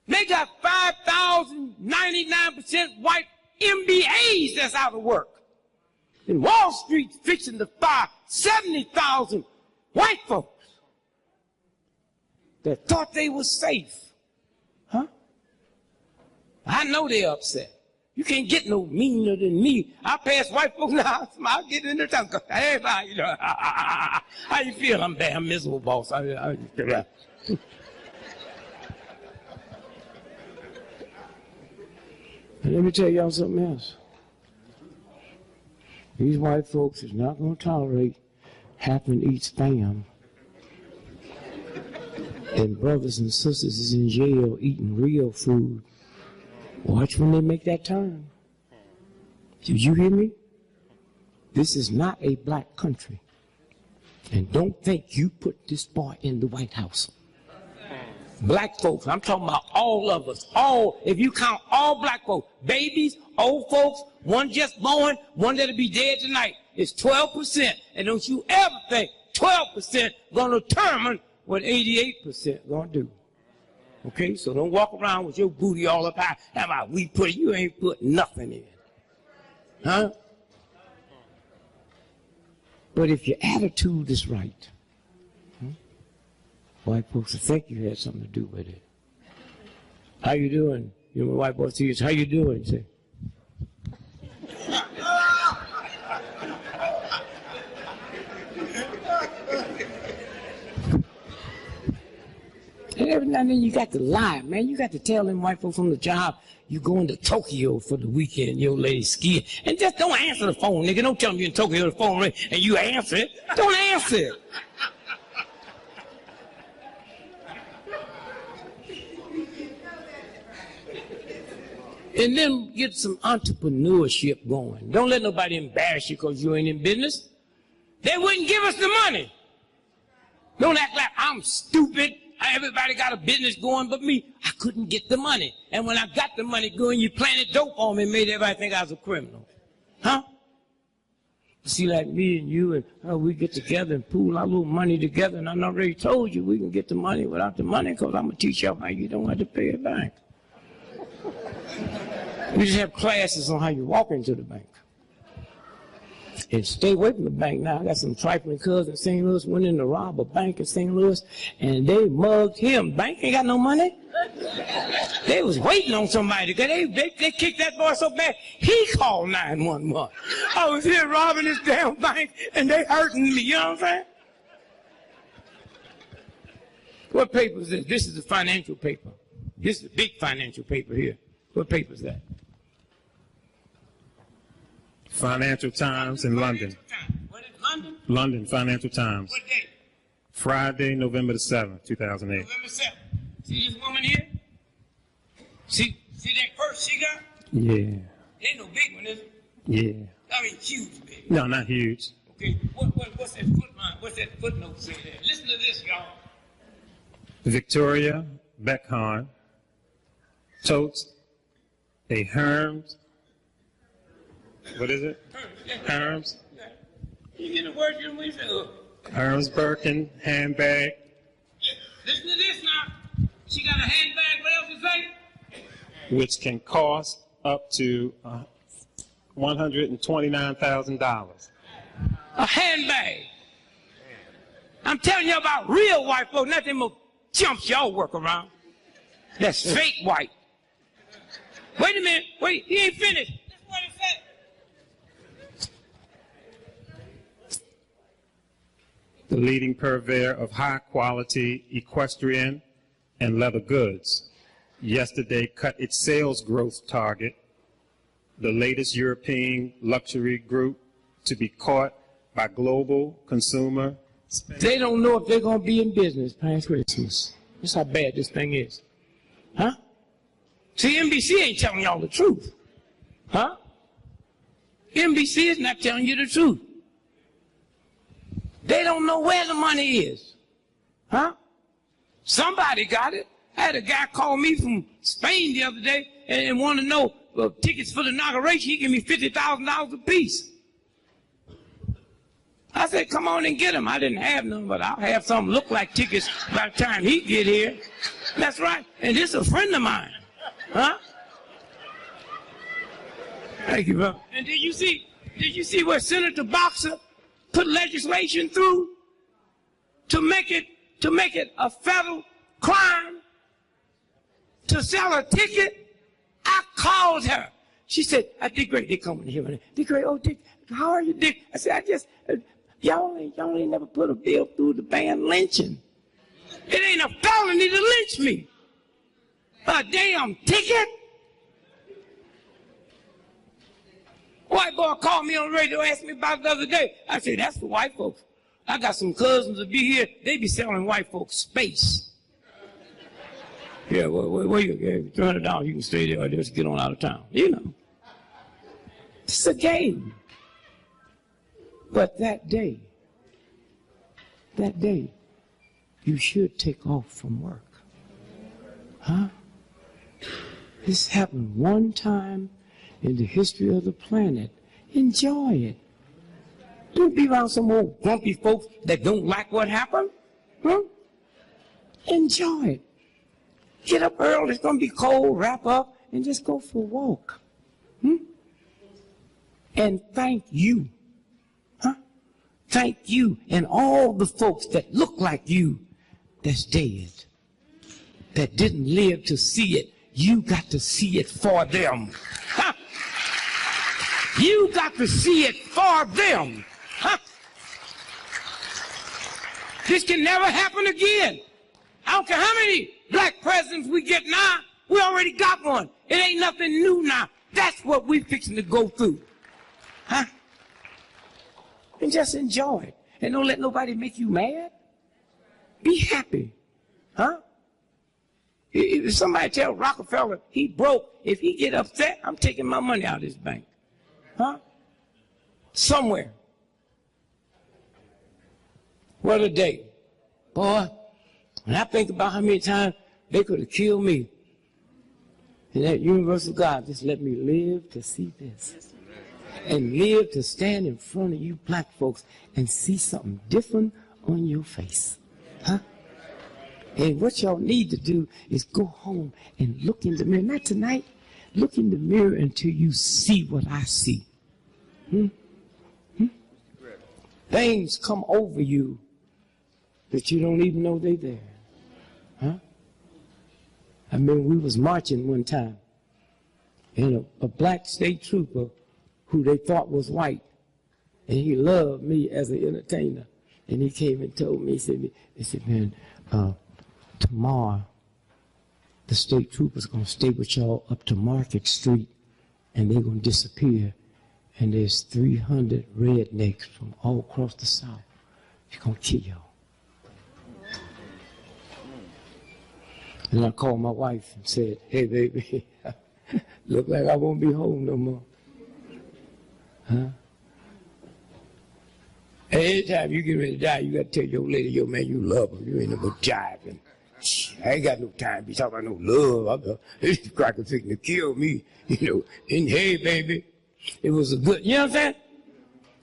They got 5,099% white MBAs that's out of work. And Wall Street fixing to fire 70,000 white folks that thought they were safe. Huh? I know they're upset. You can't get no meaner than me. I pass white folks now, I'll get in the tongue. Hey, how you feel? I'm damn miserable, boss. Let me tell y'all something else. These white folks is not going to tolerate having to eat Spam. And brothers and sisters is in jail eating real food. Watch when they make that turn. Did you hear me? This is not a black country. And don't think you put this boy in the White House. Black folks, I'm talking about all of us. All, if you count all black folks, babies, old folks, one just born, one that'll be dead tonight, it's 12%. And don't you ever think 12% gonna determine what 88% gonna do. Okay, so don't walk around with your booty all up high. How about we put it? You ain't put nothing in. Huh? But if your attitude is right, white folks will think you had something to do with it. How you doing? You know, white boys see you, how you doing? Say. And every now and then you got to lie, man. You got to tell them white folks on the job you going to Tokyo for the weekend, your lady skiing. And just don't answer the phone, nigga. Don't tell them you're in Tokyo, the phone ring, and you answer it. Don't answer it. And then get some entrepreneurship going. Don't let nobody embarrass you because you ain't in business. They wouldn't give us the money. Don't act like I'm stupid. Everybody got a business going but me. I couldn't get the money. And when I got the money going, you planted dope on me and made everybody think I was a criminal. Huh? See, like me and you and we get together and pool our little money together. And I already told you we can get the money without the money because I'm going to teach you how you don't have to pay it back. We just have classes on how you walk into the bank. And stay away from the bank now. I got some trifling cousins in St. Louis went in to rob a bank in St. Louis, and they mugged him. Bank ain't got no money. They was waiting on somebody. They kicked that boy so bad, he called 911. I was here robbing this damn bank, and they hurting me. You know what I'm saying? What paper is this? This is the financial paper. This is the big financial paper here. What paper is that? Financial Times in London. What is London? London, Financial Times. What day? Friday, November the 7th, 2008. November 7th. See this woman here? See that purse she got? Yeah. Ain't no big one, is it? Yeah. I mean, huge big. No, not huge. Okay, what's that footnote? What's that footnote say there? Listen to this, y'all. Victoria Beckhorn totes a Hermes. What is it? Hermes. You get the word you want to say? Hermes Birkin handbag. Listen to this now. She got a handbag. What else is say? Which can cost up to $129,000. A handbag. I'm telling you about real white folks, not them chumps y'all work around. That's fake white. Wait a minute. Wait, he ain't finished. That's what it said. The leading purveyor of high-quality equestrian and leather goods, yesterday cut its sales growth target, the latest European luxury group to be caught by global consumer spending. They don't know if they're going to be in business past Christmas. That's how bad this thing is. Huh? See, NBC ain't telling y'all the truth. Huh? NBC is not telling you the truth. They don't know where the money is. Huh? Somebody got it. I had a guy call me from Spain the other day and wanted to know tickets for the inauguration. He gave me $50,000 a piece. I said, come on and get them. I didn't have none, but I'll have some look like tickets by the time he get here. That's right. And this is a friend of mine. Huh? Thank you, brother. And did you see where Senator Boxer put legislation through to make it a federal crime to sell a ticket? I called her. She said, Dick Gregory, they coming here. Dick Gregory, oh, Dick, how are you, Dick? I said, y'all ain't never put a bill through to ban lynching. It ain't a felony to lynch me. A damn ticket? White boy called me on the radio, asked me about it the other day. I said, that's for white folks. I got some cousins that be here. They be selling white folks space. Yeah, well, you get $300, you can stay there or just get on out of town. You know. It's a game. But that day, you should take off from work. Huh? This happened one time in the history of the planet. Enjoy it. Don't be around some old grumpy folks that don't like what happened. Huh? Enjoy it. Get up early, it's going to be cold, wrap up, and just go for a walk. And thank you. Huh? Thank you and all the folks that look like you that's dead, that didn't live to see it. You got to see it for them. Huh? You got to see it for them. Huh? This can never happen again. I don't care how many black presidents we get now, we already got one. It ain't nothing new now. That's what we fixing to go through. Huh? And just enjoy it. And don't let nobody make you mad. Be happy. Huh? If somebody tell Rockefeller he broke, if he get upset, I'm taking my money out of his bank. Huh? Somewhere. What a day. Boy, when I think about how many times they could have killed me, and that universal God just let me live to see this. And live to stand in front of you black folks and see something different on your face. Huh? And what y'all need to do is go home and look in the mirror. Not tonight. Look in the mirror until you see what I see. Things come over you that you don't even know they're there. Huh? I mean, we was marching one time, and a black state trooper who they thought was white, and he loved me as an entertainer, and he came and told me, he said, man, tomorrow the state troopers going to stay with y'all up to Market Street, and they're going to disappear, and there's 300 rednecks from all across the South. They're going to kill y'all. And I called my wife and said, hey, baby, look like I won't be home no more. Huh? Anytime you get ready to die, you got to tell your lady, yo, man, you love him. You ain't never jiving. I ain't got no time to be talking about no love. This cracker fixing to kill me, you know. And hey, baby, it was a good, you know what I'm saying?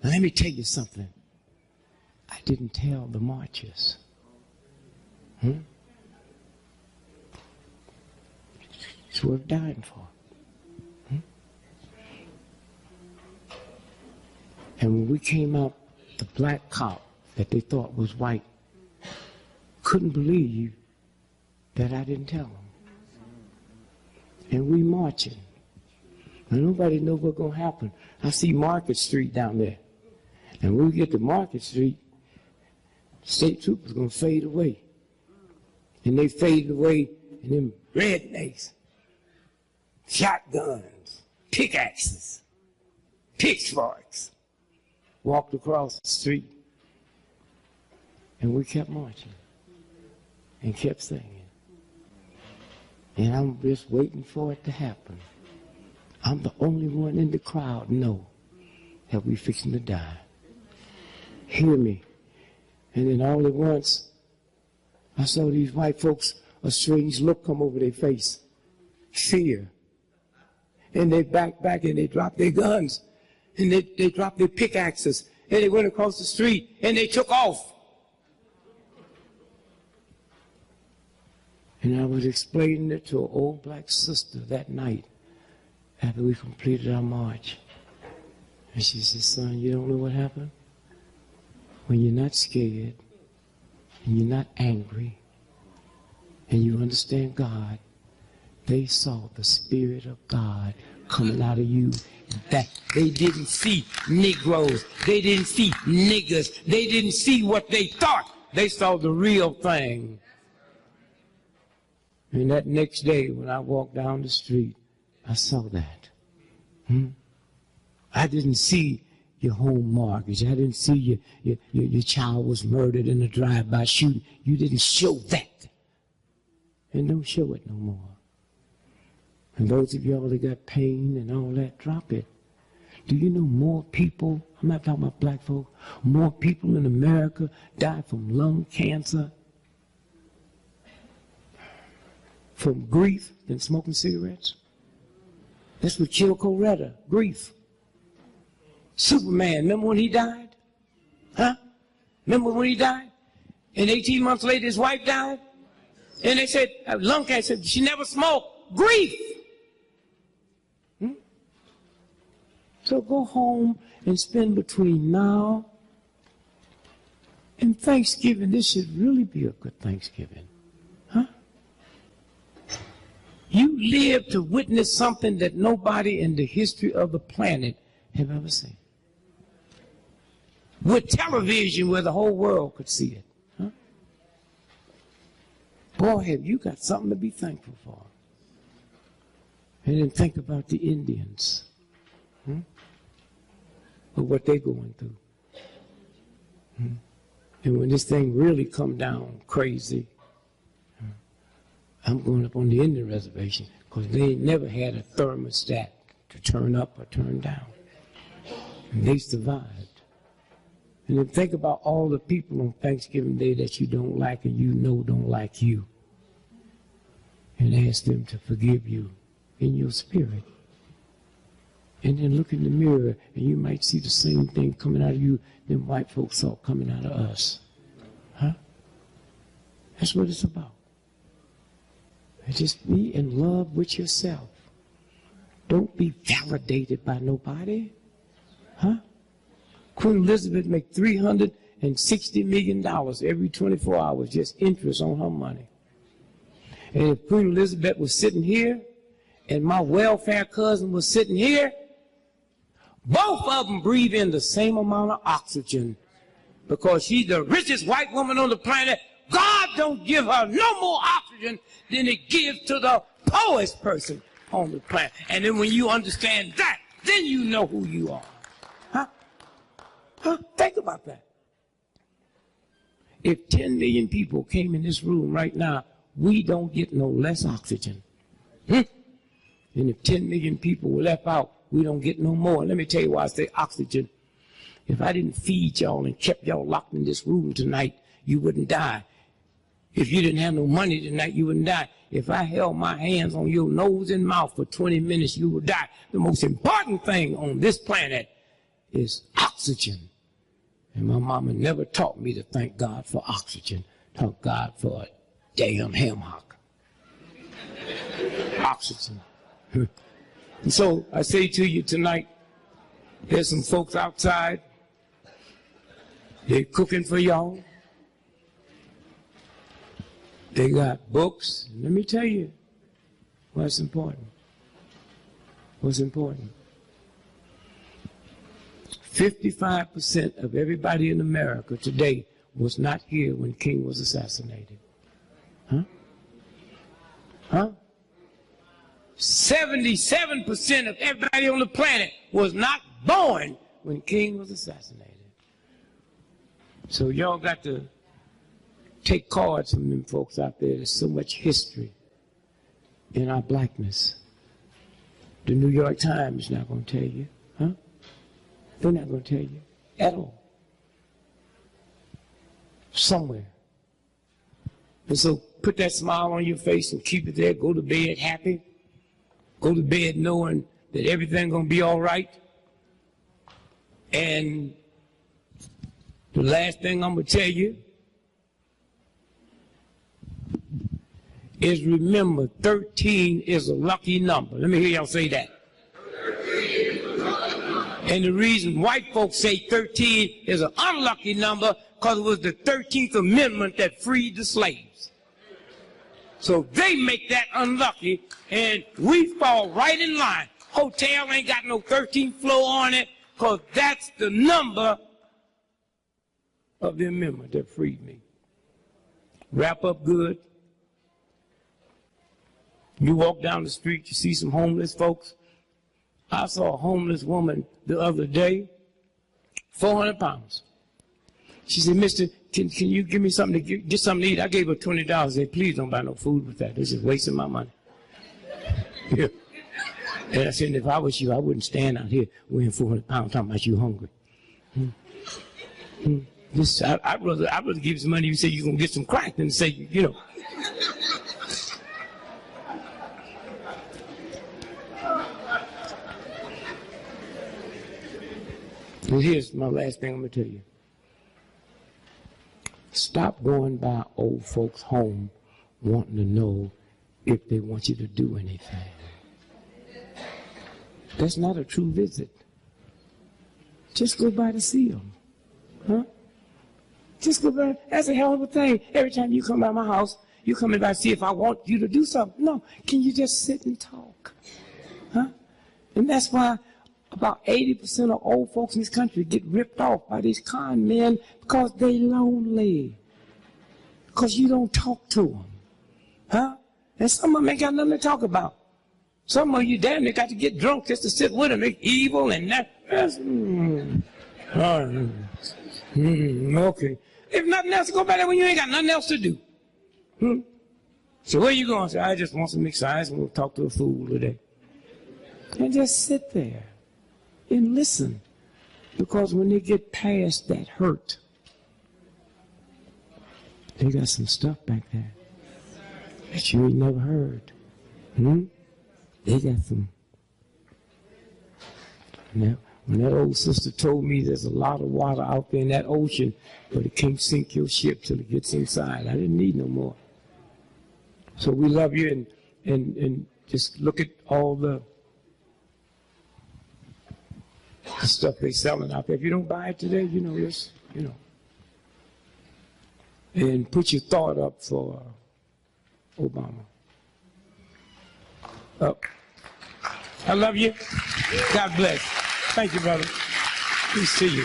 Now, let me tell you something. I didn't tell the marchers. It's worth dying for. And when we came out, the black cop that they thought was white couldn't believe that I didn't tell them. And we marching. And nobody knows what's going to happen. I see Market Street down there. And when we get to Market Street, state troopers going to fade away. And they faded away, and them rednecks, shotguns, pickaxes, pitchforks, walked across the street. And we kept marching and kept singing. And I'm just waiting for it to happen. I'm the only one in the crowd know that we fixing to die. Hear me. And then all at once, I saw these white folks, a strange look come over their face. Fear. And they backed back and they dropped their guns. And they dropped their pickaxes. And they went across the street and they took off. And I was explaining it to an old black sister that night after we completed our march. And she said, son, you don't know what happened? When you're not scared and you're not angry and you understand God, they saw the Spirit of God coming out of you. That they didn't see Negroes. They didn't see niggers. They didn't see what they thought. They saw the real thing. And that next day when I walked down the street, I saw that. I didn't see your home mortgage. I didn't see your child was murdered in a drive-by shooting. You didn't show that. And don't show it no more. And those of y'all that got pain and all that, drop it. Do you know more people, I'm not talking about black folk, more people in America die from lung cancer, from grief, than smoking cigarettes? That's what killed Coretta, grief. Superman, remember when he died? Huh? Remember when he died? And 18 months later his wife died? And they said, lung cancer, she never smoked. Grief! So go home and spend between now and Thanksgiving. This should really be a good Thanksgiving. Huh? You live to witness something that nobody in the history of the planet have ever seen. With television where the whole world could see it. Huh? Boy, have you got something to be thankful for. And then think about the Indians. Of what they're going through. And when this thing really come down crazy, I'm going up on the Indian reservation because they ain't never had a thermostat to turn up or turn down. And they survived. And then think about all the people on Thanksgiving Day that you don't like and you know don't like you. And ask them to forgive you in your spirit. And then look in the mirror, and you might see the same thing coming out of you them white folks saw coming out of us. Huh? That's what it's about. And just be in love with yourself. Don't be validated by nobody. Huh? Queen Elizabeth make $360 million every 24 hours, just interest on her money. And if Queen Elizabeth was sitting here, and my welfare cousin was sitting here, both of them breathe in the same amount of oxygen because she's the richest white woman on the planet. God don't give her no more oxygen than it gives to the poorest person on the planet. And then when you understand that, then you know who you are. Huh? Huh? Think about that. If 10 million people came in this room right now, we don't get no less oxygen. And if 10 million people were left out, we don't get no more. Let me tell you why I say oxygen. If I didn't feed y'all and kept y'all locked in this room tonight, you wouldn't die. If you didn't have no money tonight, you wouldn't die. If I held my hands on your nose and mouth for 20 minutes, you would die. The most important thing on this planet is oxygen. And my mama never taught me to thank God for oxygen. Thank God for a damn ham hock. Oxygen. And so I say to you tonight, there's some folks outside. They're cooking for y'all. They got books. Let me tell you what's important. What's important. 55% of everybody in America today was not here when King was assassinated. Huh? Huh? 77% of everybody on the planet was not born when King was assassinated. So y'all got to take cards from them folks out there. There's so much history in our blackness. The New York Times is not going to tell you. Huh? They're not going to tell you at all. Somewhere. And so put that smile on your face and keep it there. Go to bed happy. Go to bed knowing that everything's going to be all right. And the last thing I'm going to tell you is remember 13 is a lucky number. Let me hear y'all say that. And the reason white folks say 13 is an unlucky number because it was the 13th Amendment that freed the slaves. So they make that unlucky, and we fall right in line. Hotel ain't got no 13th floor on it because that's the number of the amendment that freed me. Wrap up good. You walk down the street, you see some homeless folks. I saw a homeless woman the other day, 400 pounds. She said, "Mister, can you give me something to get something to eat?" I gave her $20. I said, "Please don't buy no food with that. This is wasting my money." Yeah. And I said, "If I was you, I wouldn't stand out here weighing 400 pounds talking about you hungry." I'd rather give you some money. You say you're going to get some crack than say, you know. And here's my last thing I'm going to tell you. Stop going by old folks' home wanting to know if they want you to do anything. That's not a true visit. Just go by to see them. Huh? Just go by. That's a hell of a thing. Every time you come by my house, you come in by to see if I want you to do something. No, can you just sit and talk? Huh? And that's why about 80% of old folks in this country get ripped off by these con men because they lonely. Because you don't talk to them. Huh? And some of them ain't got nothing to talk about. Some of you damn near got to get drunk just to sit with them. They're evil and that. Okay. If nothing else, go back there when you ain't got nothing else to do. So where you going? Say, I just want some exercise and we'll talk to a fool today. And just sit there and listen. Because when they get past that hurt, they got some stuff back there that you ain't never heard. They got some. Now, when that old sister told me there's a lot of water out there in that ocean, but it can't sink your ship till it gets inside, I didn't need no more. So we love you, and just look at all the stuff they're selling out there. If you don't buy it today, just, and put your thought up for Obama. Up. I love you. God bless. Thank you, brother. Peace to you.